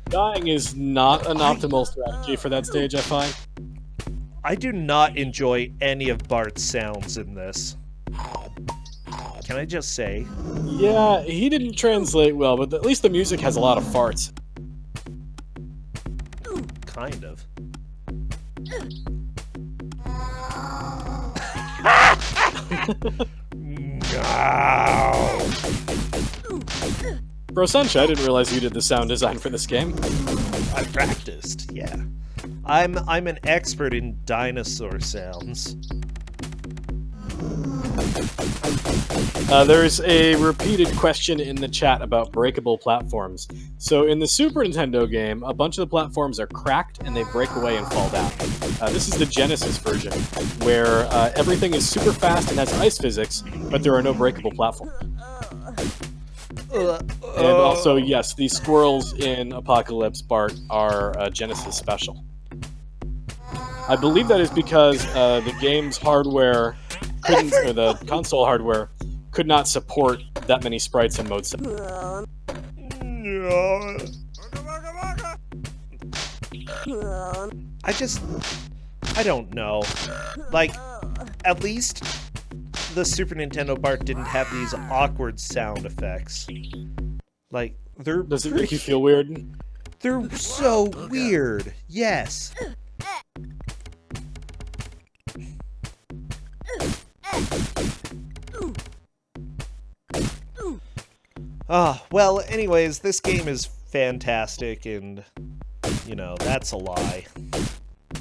Dying is not an optimal strategy for that stage, I find.
I do not enjoy any of Bart's sounds in this. Can I just say?
Yeah, he didn't translate well, but at least the music has a lot of farts.
Kind of.
Bro Sunshine, I didn't realize you did the sound design for this game.
I practiced, yeah. I'm an expert in dinosaur sounds.
There's a repeated question in the chat about breakable platforms. So in the Super Nintendo game, a bunch of the platforms are cracked and they break away and fall down. This is the Genesis version, where everything is super fast and has ice physics, but there are no breakable platforms. And also, yes, the squirrels in Apocalypse Bart are Genesis special. I believe that is because the game's hardware couldn't, or the console hardware could not support that many sprites in mode 7.
I don't know. Like, at least the Super Nintendo Bart didn't have these awkward sound effects. Like, they're...
Does it make you feel weird?
They're so weird. Yes. Well, anyways, this game is fantastic, and, you know, that's a lie.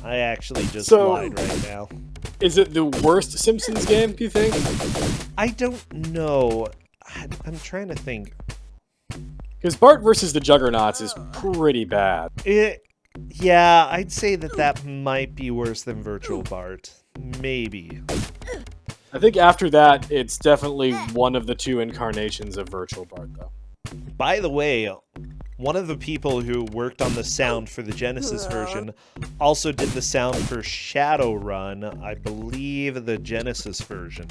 I actually just lied right now.
Is it the worst Simpsons game, do you think?
I don't know. I'm trying to think.
Because Bart versus the Juggernauts is pretty bad.
Yeah, I'd say that might be worse than Virtual Bart. Maybe.
I think after that, it's definitely one of the two incarnations of Virtual Bart, though.
By the way, one of the people who worked on the sound for the Genesis version also did the sound for Shadowrun, I believe the Genesis version.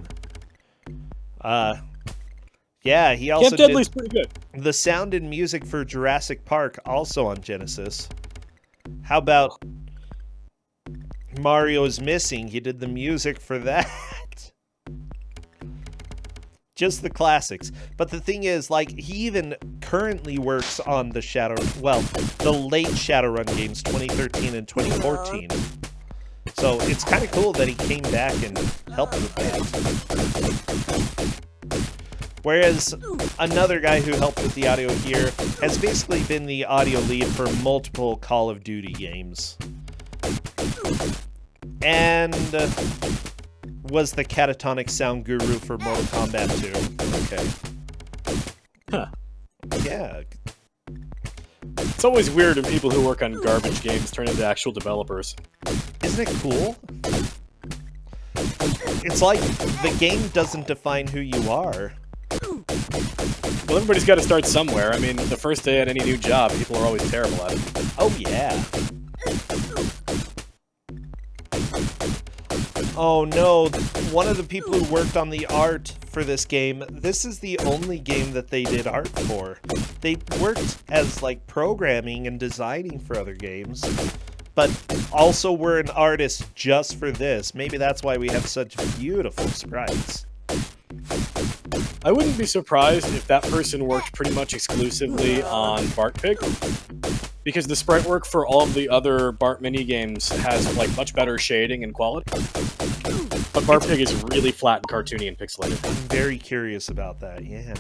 Yeah, he also
Camp Deadly's pretty good.
The sound and music for Jurassic Park, also on Genesis. How about Mario's Missing? He did the music for that. Just the classics. But the thing is, like, he even currently works on the the late Shadowrun games, 2013 and 2014. So it's kind of cool that he came back and helped with that. Whereas another guy who helped with the audio here has basically been the audio lead for multiple Call of Duty games. And was the catatonic sound guru for Mortal Kombat 2. Okay.
Huh.
Yeah.
It's always weird when people who work on garbage games turn into actual developers.
Isn't it cool? It's like the game doesn't define who you are.
Well, everybody's got to start somewhere. I mean, the first day at any new job, people are always terrible at it.
Oh, yeah. Oh no, one of the people who worked on the art for this game, this is the only game that they did art for. They worked as, like, programming and designing for other games, but also were an artist just for this. Maybe that's why we have such beautiful sprites.
I wouldn't be surprised if that person worked pretty much exclusively on Bart Pig, because the sprite work for all of the other Bart minigames has, like, much better shading and quality. But Bart Pig is really flat and cartoony and pixelated.
I'm very curious about that, yeah.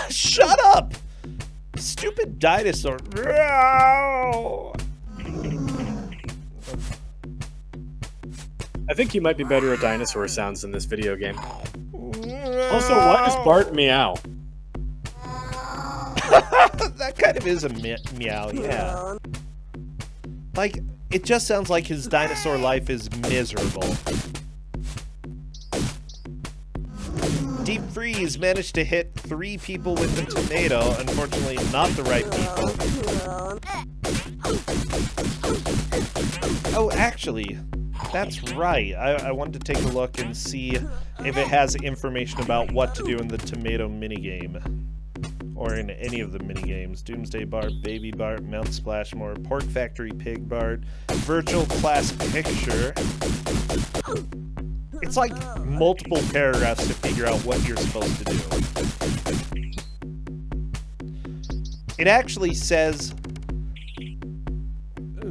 Shut up! Stupid dinosaur.
I think you might be better at dinosaur sounds in this video game. Also, why does Bart meow?
That kind of is a meow, yeah. Like, it just sounds like his dinosaur life is miserable. Deep Freeze managed to hit 3 people with the tomato, unfortunately not the right people. Oh, actually, that's right. I wanted to take a look and see if it has information about what to do in the tomato minigame. Or in any of the minigames. Doomsday Bart, Baby Bart, Mount Splashmore, Pork Factory Pig Bart, Virtual Class Picture. It's like multiple paragraphs to figure out what you're supposed to do. It actually says...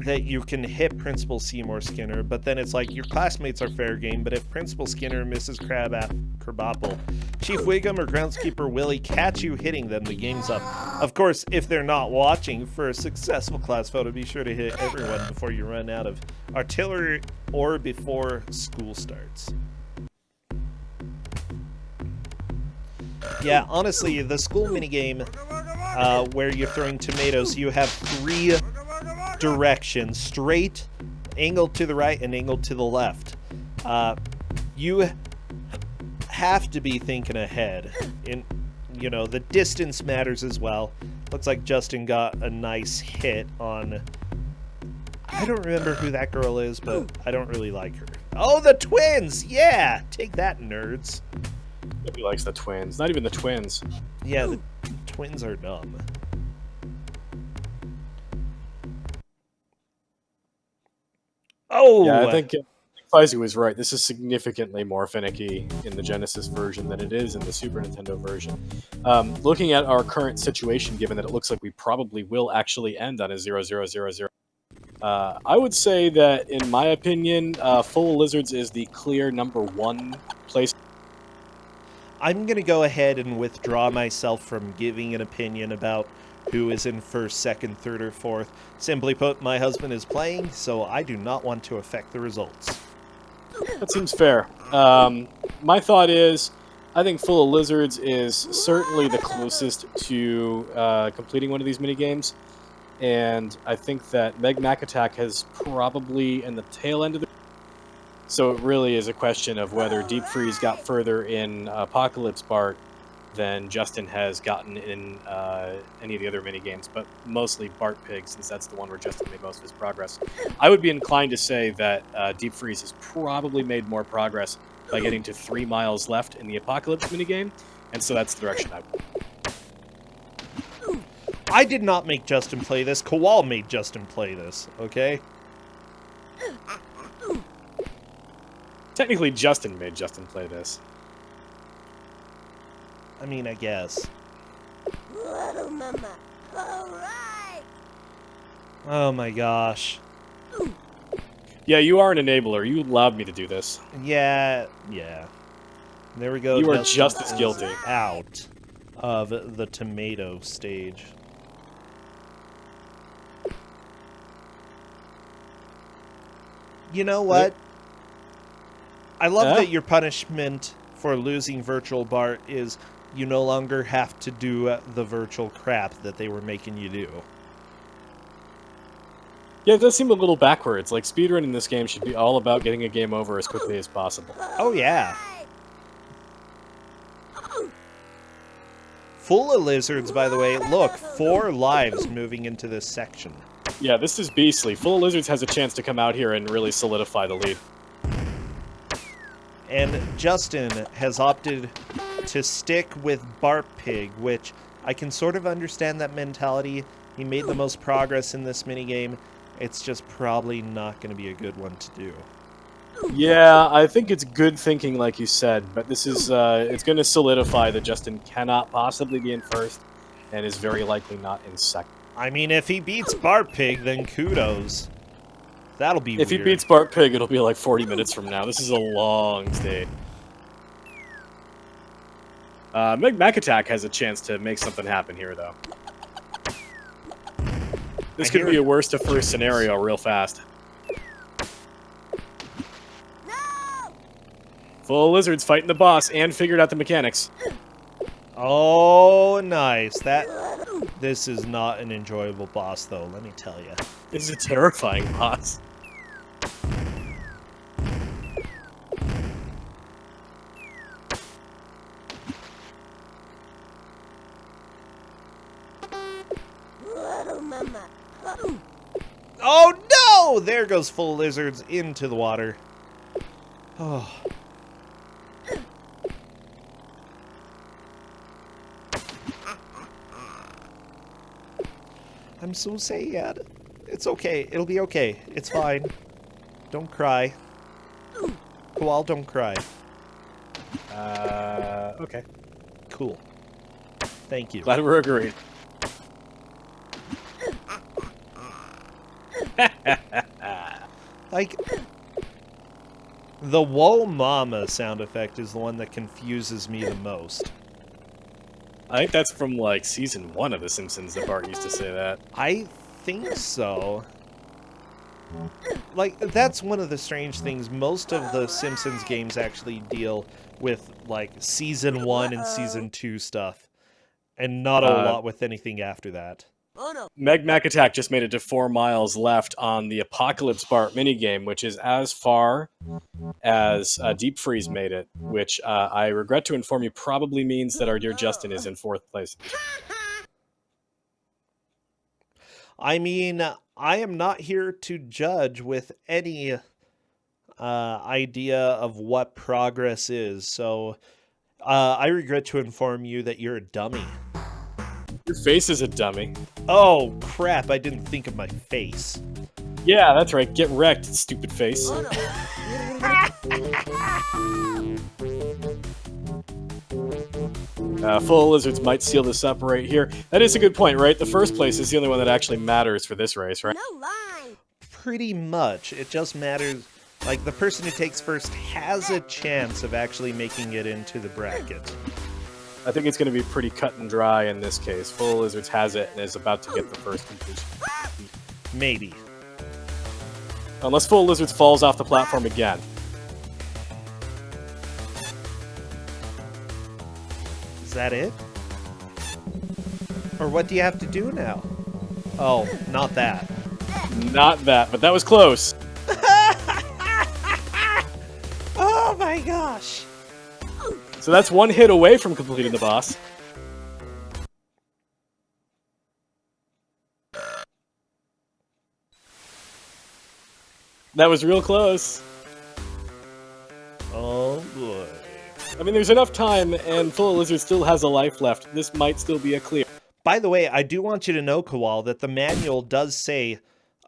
that you can hit Principal Seymour Skinner, but then it's like your classmates are fair game, but if Principal Skinner, Mrs. Crabapple, Chief Wiggum, or Groundskeeper Willie catch you hitting them, the game's up. Of course, if they're not watching, for a successful class photo, be sure to hit everyone before you run out of artillery or before school starts. Yeah, honestly, the school minigame where you're throwing tomatoes, you have 3 directions: straight, angled to the right, and angled to the left. You have to be thinking ahead. The distance matters as well. Looks like Justin got a nice hit on... I don't remember who that girl is, but I don't really like her. Oh, the twins! Yeah! Take that, nerds.
Nobody likes the twins. Not even the twins.
Yeah, the twins are dumb. Oh!
Yeah, I think Faizu was right. This is significantly more finicky in the Genesis version than it is in the Super Nintendo version. Looking at our current situation, given that it looks like we probably will actually end on a 0-0-0-0, I would say that, in my opinion, Full of Lizards is the clear #1 place.
I'm going to go ahead and withdraw myself from giving an opinion about who is in first, second, third, or fourth. Simply put, my husband is playing, so I do not want to affect the results.
That seems fair. My thought is, I think Full of Lizards is certainly the closest to completing one of these minigames, and I think that Meg Mac Attack has probably in the tail end of the... So it really is a question of whether Deep Freeze got further in Apocalypse Bart than Justin has gotten in any of the other minigames, but mostly Bart Pig, since that's the one where Justin made most of his progress. I would be inclined to say that Deep Freeze has probably made more progress by getting to 3 miles left in the Apocalypse minigame, and so that's the direction I would.
I did not make Justin play this. Kowal made Justin play this, okay?
Technically, Justin made Justin play this.
I mean, I guess.
Little mama, all right.
Oh my gosh.
Yeah, you are an enabler. You allowed me to do this.
Yeah. There we go.
You are
Justin
just as
is
guilty.
Out of the tomato stage. You know what? I love that your punishment for losing Virtual Bart is you no longer have to do the virtual crap that they were making you do.
Yeah, it does seem a little backwards. Like, speedrunning this game should be all about getting a game over as quickly as possible.
Oh, yeah. Full of Lizards, by the way. Look, 4 lives moving into this section.
Yeah, this is beastly. Full of Lizards has a chance to come out here and really solidify the lead.
And Justin has opted to stick with Bart Pig, which I can sort of understand that mentality. He made the most progress in this minigame. It's just probably not going to be a good one to do.
Yeah, I think it's good thinking, like you said, but this is, it's going to solidify that Justin cannot possibly be in first, and is very likely not in second.
I mean, if he beats Bart Pig, then kudos. That'll be weird.
If he beats Bart Pig, it'll be like 40 minutes from now. This is a long stage. Meg Mac Attack has a chance to make something happen here, though. This could be a worst to first scenario real fast.
No!
Full of Lizards fighting the boss and figured out the mechanics.
Oh, nice. This is not an enjoyable boss, though, let me tell you.
This is a terrifying boss.
Little mama.
Oh, no! There goes Full Lizards into the water. Oh. I'm so sad. It's okay. It'll be okay. It's fine. Don't cry. Kowal, don't cry.
Okay.
Cool. Thank you.
Glad we're agreed.
Like, the whoa mama sound effect is the one that confuses me the most.
I think that's from, like, season 1 of The Simpsons that Bart used to say that.
I think so. Like, that's one of the strange things. Most of the Simpsons games actually deal with, like, Season 1 and Season 2 stuff. And not a lot with anything after that.
Meg Mac Attack just made it to 4 miles left on the Apocalypse Bart minigame, which is as far as Deep Freeze made it, which I regret to inform you probably means that our dear Justin is in 4th place.
I mean, I am not here to judge with any idea of what progress is, so I regret to inform you that you're a dummy.
Your face is a dummy.
Oh, crap, I didn't think of my face.
Yeah, that's right. Get wrecked, stupid face. Full lizards might seal this up right here. That is a good point, right? The first place is the only one that actually matters for this race, right?
No lie.
Pretty much. It just matters. Like, the person who takes first has a chance of actually making it into the bracket.
I think it's going to be pretty cut and dry in this case. Full Lizards has it and is about to get the first completion.
Maybe.
Unless Full Lizards falls off the platform again.
Is that it? Or what do you have to do now? Oh, not that.
Not that, but that was close.
Oh my gosh!
So that's one hit away from completing the boss. That was real close.
Oh boy.
I mean, there's enough time, and Full Lizard still has a life left. This might still be a clear.
By the way, I do want you to know, Kowal, that the manual does say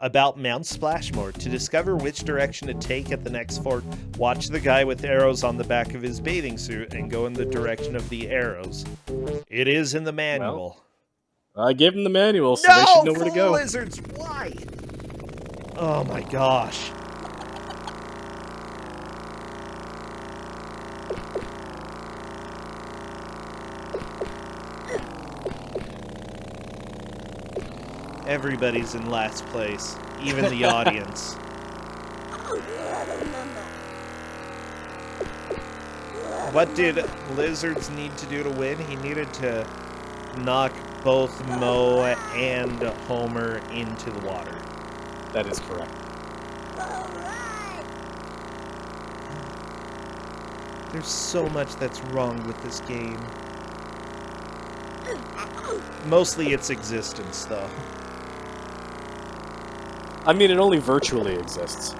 about Mount Splashmore. To discover which direction to take at the next fort, watch the guy with arrows on the back of his bathing suit and go in the direction of the arrows. It is in the manual.
Well, I gave him the manual, so they should know where to go.
Lizards, why? Oh my gosh. Everybody's in last place, even the audience. What did Lizards need to do to win? He needed to knock both Mo and Homer into the water.
That is correct.
There's so much that's wrong with this game. Mostly its existence, though.
I mean, it only virtually exists.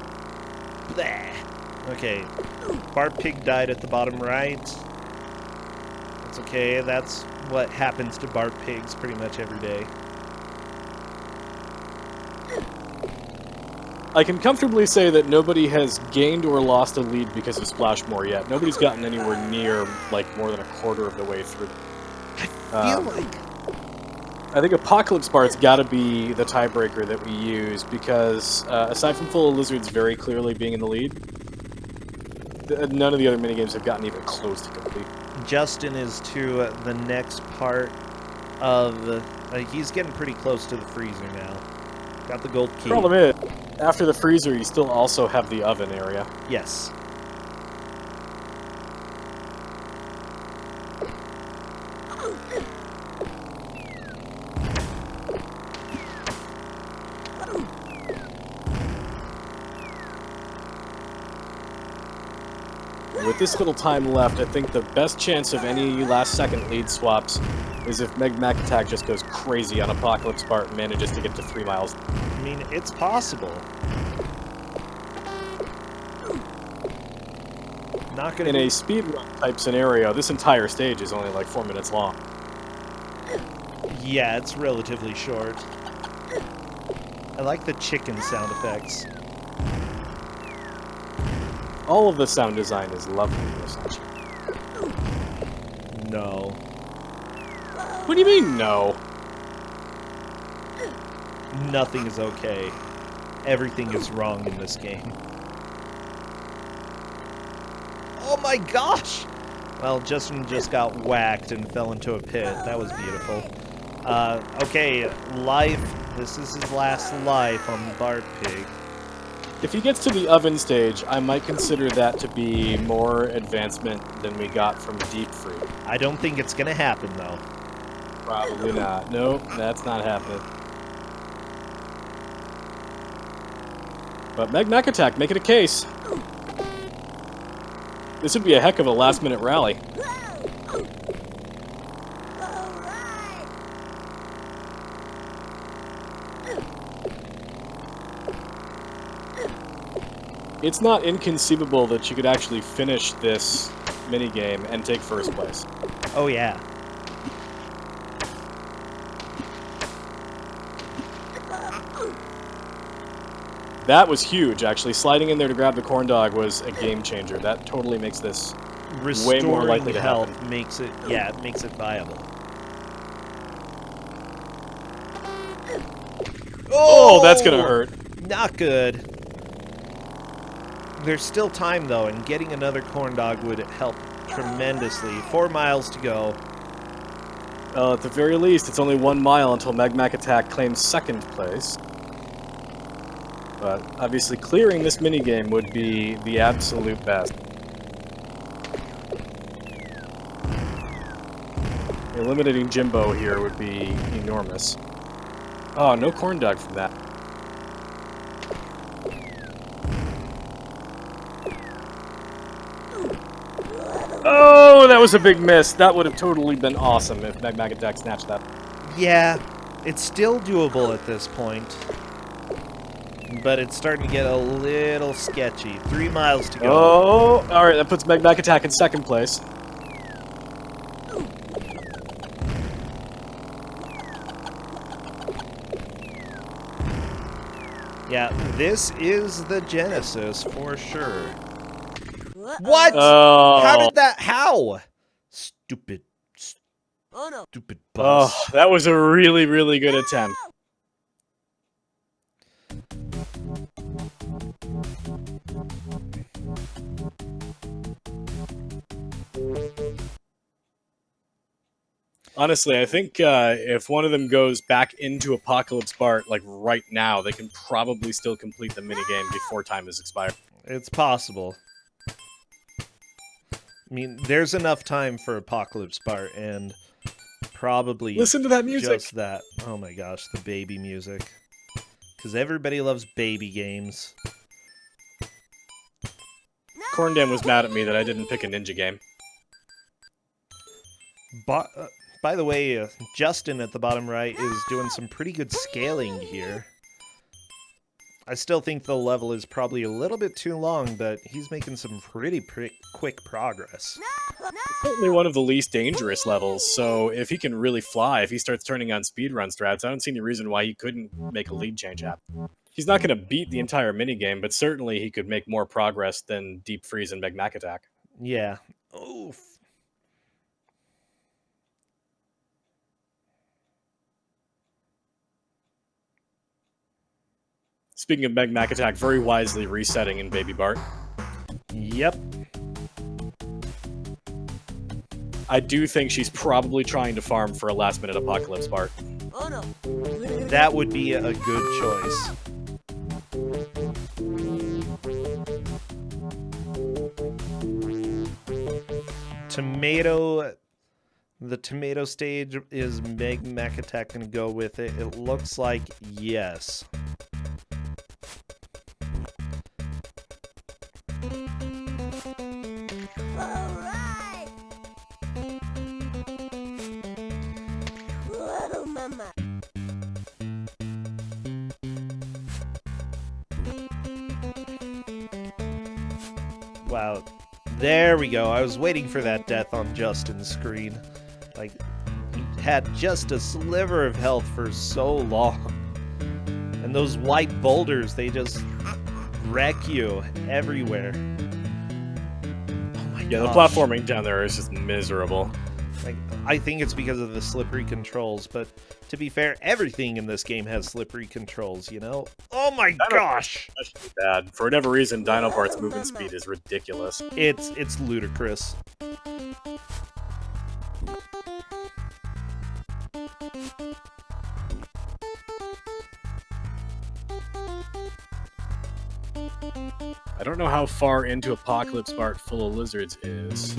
Blah. Okay, Bart Pig died at the bottom right. That's okay, that's what happens to Bart Pigs pretty much every day.
I can comfortably say that nobody has gained or lost a lead because of Splashmore yet. Nobody's gotten anywhere near, like, more than a quarter of the way through.
I feel like...
I think Apocalypse Bart's gotta be the tiebreaker that we use, because aside from Full of Lizards very clearly being in the lead, none of the other minigames have gotten even close to complete.
Justin is to the next part of... he's getting pretty close to the freezer now. Got the gold key.
Problem is, after the freezer, you still also have the oven area.
Yes.
With this little time left, I think the best chance of any last-second lead swaps is if Meg Mac Attack just goes crazy on Apocalypse Bart and manages to get to 3 miles.
I mean, it's possible. Not gonna
In a speedrun type scenario, this entire stage is only like 4 minutes long.
Yeah, it's relatively short. I like the chicken sound effects.
All of the sound design is lovely, essentially.
No.
What do you mean, no?
Nothing is okay. Everything is wrong in this game. Oh my gosh! Well, Justin just got whacked and fell into a pit. That was beautiful. Okay, life. This is his last life on Bart Pig.
If he gets to the oven stage, I might consider that to be more advancement than we got from Deep Free.
I don't think it's gonna happen, though.
Probably not. Nope, that's not happening. But Mac Attack, make it a case. This would be a heck of a last-minute rally. It's not inconceivable that you could actually finish this minigame and take first place.
Oh, yeah.
That was huge, actually. Sliding in there to grab the corn dog was a game changer. That totally makes this way more likely to
health
happen.
makes it, yeah, it makes it viable.
Oh, that's gonna hurt.
Not good. There's still time, though, and getting another corn dog would help tremendously. 4 miles to go.
Well, at the very least, it's only 1 mile until Mac Attack claims second place. But obviously, clearing this minigame would be the absolute best. Eliminating Jimbo here would be enormous. Oh, no corn dog from that. Oh, that was a big miss. That would have totally been awesome if Mac Attack snatched that.
Yeah, it's still doable at this point. But it's starting to get a little sketchy. 3 miles to go.
Oh, alright, that puts Mac Attack in second place.
Yeah, this is the Genesis for sure. What?
Oh.
How did that? How? Stupid bus.
Oh, that was a really, really good attempt. Honestly, I think if one of them goes back into Apocalypse Bart, like right now, they can probably still complete the minigame before time has expired.
It's possible. I mean, there's enough time for Apocalypse Bart, and probably
Listen to that music.
just that. Oh my gosh, the baby music. Because everybody loves baby games.
Corndam was mad at me that I didn't pick a ninja game.
By the way, Justin at the bottom right is doing some pretty good scaling here. I still think the level is probably a little bit too long, but he's making some pretty quick progress.
It's certainly one of the least dangerous levels, so if he can really fly, if he starts turning on speedrun strats, I don't see any reason why he couldn't make a lead change happen. He's not going to beat the entire minigame, but certainly he could make more progress than Deep Freeze and Mac Attack.
Yeah. Oof.
Speaking of Mac Attack, very wisely resetting in Baby Bart.
Yep.
I do think she's probably trying to farm for a last-minute Apocalypse Bart.
That would be a good choice. The tomato stage, is Mac Attack going to go with it? It looks like yes.
Alright! Whoa, mama!
Wow. There we go. I was waiting for that death on Justin's screen. Like, he had just a sliver of health for so long. And those white boulders, they just wreck you everywhere. Oh my
Yeah, the
gosh.
platforming down there is just miserable.
Like, I think it's because of the slippery controls, but To be fair, everything in this game has slippery controls, you know? Oh my gosh!
Especially bad. For whatever reason, Dino Bart's movement speed is ridiculous.
It's ludicrous.
I don't know how far into Apocalypse Bart Full of Lizards is.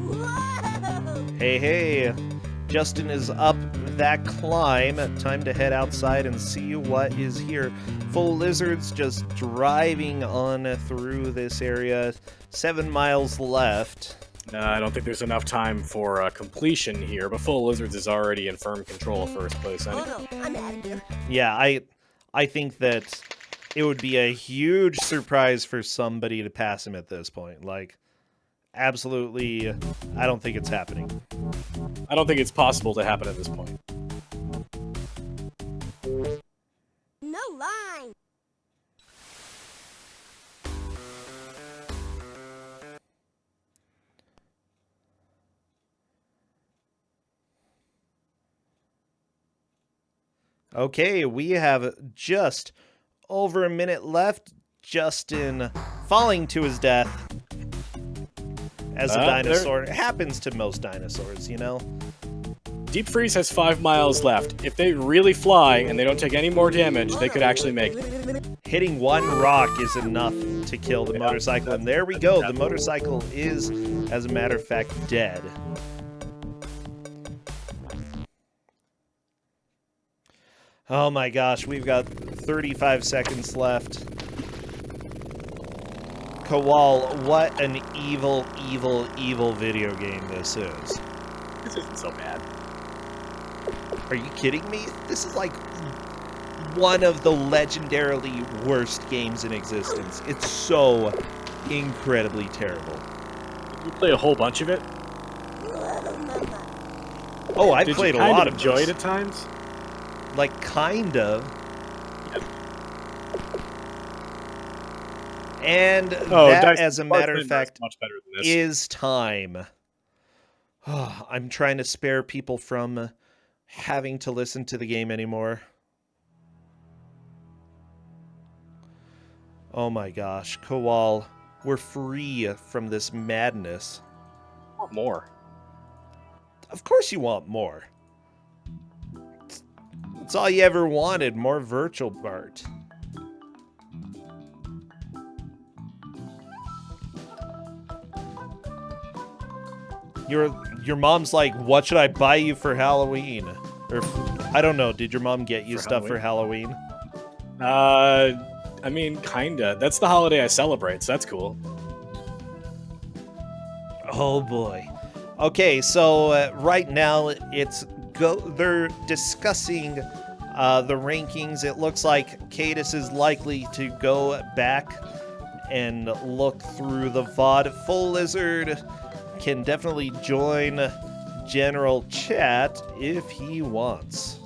Whoa!
Hey, Justin is up that climb. Time to head outside and see what is here. Full Lizards just driving on through this area. 7 miles left.
I don't think there's enough time for completion here, but Full of Lizards is already in firm control of first place.
Oh no, I'm out of here.
Yeah, I think that it would be a huge surprise for somebody to pass him at this point. Like, absolutely, I don't think it's happening.
I don't think it's possible to happen at this point.
No line.
Okay, we have just over a minute left. Justin falling to his death as a dinosaur. It happens to most dinosaurs, you know?
Deep Freeze has 5 miles left. If they really fly and they don't take any more damage, they could actually make it.
Hitting one rock is enough to kill the motorcycle, and there we go. The motorcycle is, as a matter of fact, dead. Oh my gosh, we've got 35 seconds left. Kowal, what an evil, evil, evil video game this is.
This isn't so bad.
Are you kidding me? This is like one of the legendarily worst games in existence. It's so incredibly terrible.
Did you play a whole bunch of it?
Oh, I've played a lot of
enjoy
this.
it at times?
Like, kind of.
Yep.
And that, as a matter of fact,
much better than this.
is time. I'm trying to spare people from having to listen to the game anymore. Oh my gosh, Kowal, we're free from this madness.
I want more.
Of course you want more. It's all you ever wanted, more virtual Bart. Your mom's like, what should I buy you for Halloween? Or, I don't know, did your mom get you stuff for Halloween?
I mean, kinda. That's the holiday I celebrate, so that's cool.
Oh boy. Okay, so right now they're discussing the rankings. It looks like Cadus is likely to go back and look through the VOD. Full Lizard can definitely join general chat if he wants.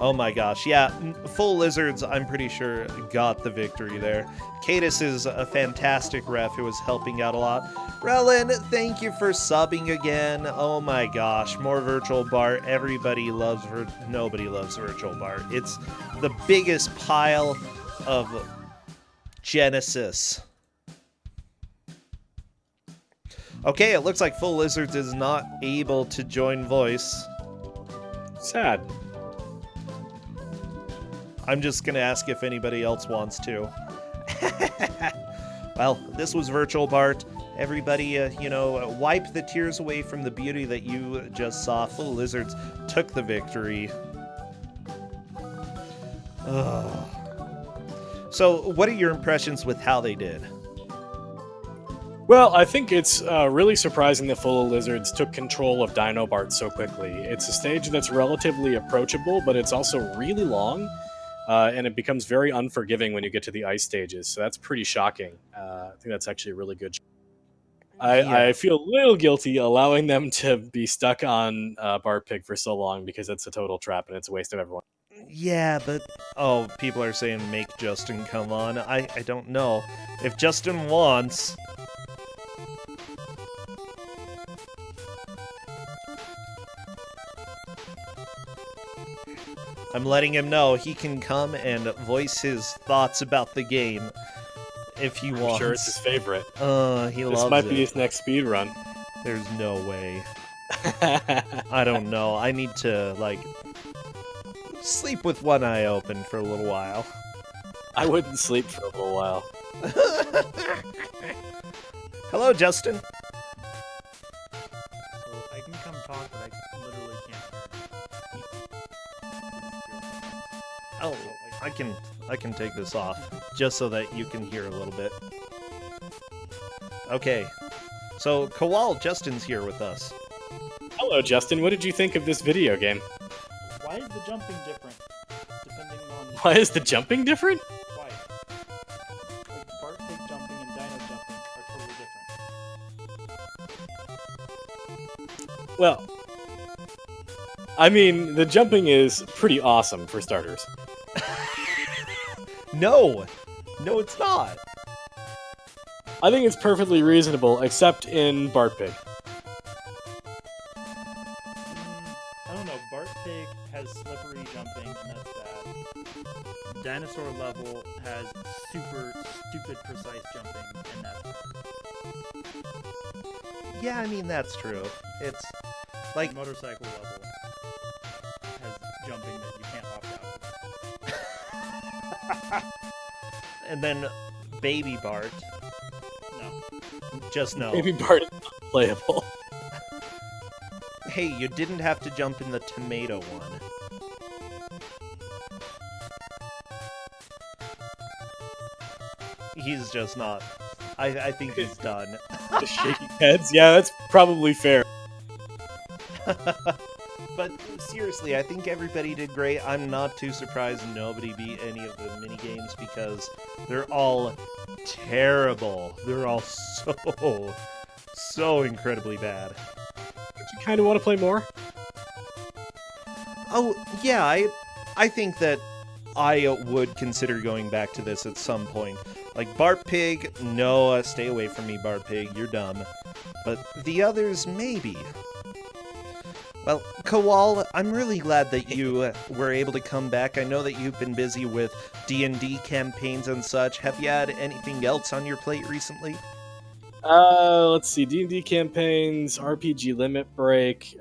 Oh my gosh, yeah, Full Lizards, I'm pretty sure, got the victory there. Cadus is a fantastic ref who is helping out a lot. Relin, thank you for subbing again. Oh my gosh, more Virtual Bart. Everybody loves nobody loves Virtual Bart. It's the biggest pile of Genesis. Okay, it looks like Full Lizards is not able to join voice.
Sad.
I'm just gonna ask if anybody else wants to. Well, this was Virtual Bart. Everybody, wipe the tears away from the beauty that you just saw. Full Lizards took the victory. Ugh. So, what are your impressions with how they did?
Well, I think it's really surprising that Full of Lizards took control of Dino Bart so quickly. It's a stage that's relatively approachable, but it's also really long, and it becomes very unforgiving when you get to the ice stages, so that's pretty shocking. I think that's actually a really good. I feel a little guilty allowing them to be stuck on Bart Pig for so long, because it's a total trap and it's a waste of everyone.
Yeah, but... Oh, people are saying make Justin come on. I don't know. If Justin wants... I'm letting him know he can come and voice his thoughts about the game if he wants.
I'm sure it's his favorite.
He loves it.
This might be his next speed run.
There's no way. I don't know. I need to, like, sleep with one eye open for a little while.
I wouldn't sleep for a little while.
Hello, Justin.
So I can come talk, but I literally can't hear.
Oh, I can take this off just so that you can hear a little bit. Okay. So, Kowal, Justin's here with us.
Hello, Justin. What did you think of this video game?
Why is the jumping different? Depending on
Why is the jumping different?
why. Like Bart Pig jumping and Dino jumping are totally different.
Well, I mean, the jumping is pretty awesome for starters.
No, it's not.
I think it's perfectly reasonable, except in Bart Pig.
I don't know. Bart Pig has slippery jumping, and that's bad. Dinosaur level has super stupid precise jumping, and that's bad.
Yeah, I mean, that's true. It's like...
Motorcycle level has jumping that you can't opt out of.
And then Baby Bart.
No.
Just no.
Maybe Bart is not playable.
Hey, you didn't have to jump in the tomato one. He's just not. I think he's done.
The shaking heads? Yeah, that's probably fair.
But seriously, I think everybody did great. I'm not too surprised nobody beat any of the minigames because they're all terrible. They're all so incredibly bad.
Don't you kind of want to play more?
Oh, yeah, I think that I would consider going back to this at some point. Like Bart Pig, no, stay away from me, Bart Pig, you're dumb. But the others, maybe. Well, Kowal, I'm really glad that you were able to come back. I know that you've been busy with D&D campaigns and such. Have you had anything else on your plate recently?
Let's see. D&D campaigns, RPG Limit Break.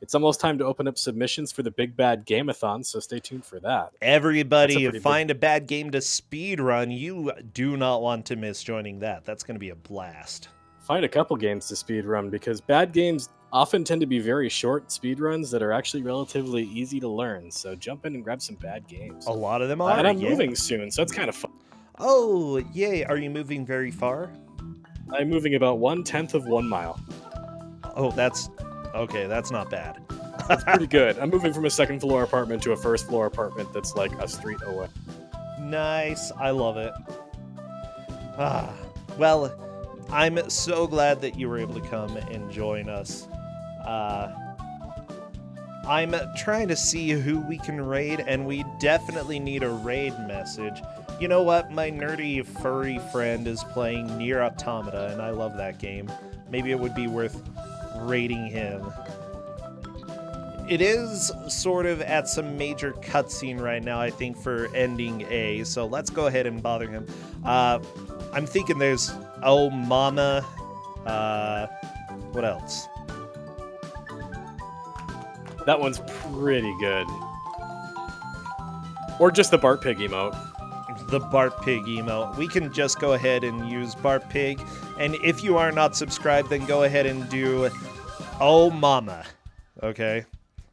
It's almost time to open up submissions for the Big Bad Game-a-thon, so stay tuned for that.
Everybody, find a bad game to speedrun. You do not want to miss joining that. That's going to be a blast.
Find a couple games to speedrun, because bad games often tend to be very short speedruns that are actually relatively easy to learn, so jump in and grab some bad games.
A lot of them are,
and I'm moving soon, so it's kind of fun.
Oh, yay. Are you moving very far?
I'm moving about 1/10 of 1 mile.
Oh, that's... Okay, that's not bad.
That's pretty good. I'm moving from a second-floor apartment to a first-floor apartment that's like a street away.
Nice. I love it. Well, I'm so glad that you were able to come and join us. I'm trying to see who we can raid, and we definitely need a raid message. You know what? My nerdy furry friend is playing Nier Automata, and I love that game. Maybe it would be worth raiding him. It is sort of at some major cutscene right now, I think, for ending A, so let's go ahead and bother him. I'm thinking there's Oh Mama. What else?
That one's pretty good. Or just the Bart Pig emote.
The Bart Pig emote. We can just go ahead and use Bart Pig. And if you are not subscribed, then go ahead and do Oh Mama. Okay?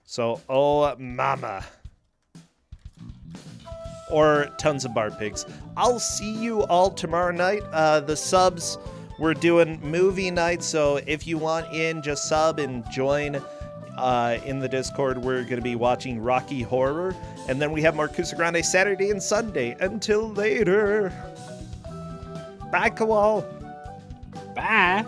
So, Oh Mama. Or tons of Bart Pigs. I'll see you all tomorrow night. The subs, we're doing movie night, so if you want in, just sub and join in the Discord. We're going to be watching Rocky Horror, and then we have more Kusogr4nde Saturday and Sunday. Until later. Bye, Kowal.
Bye!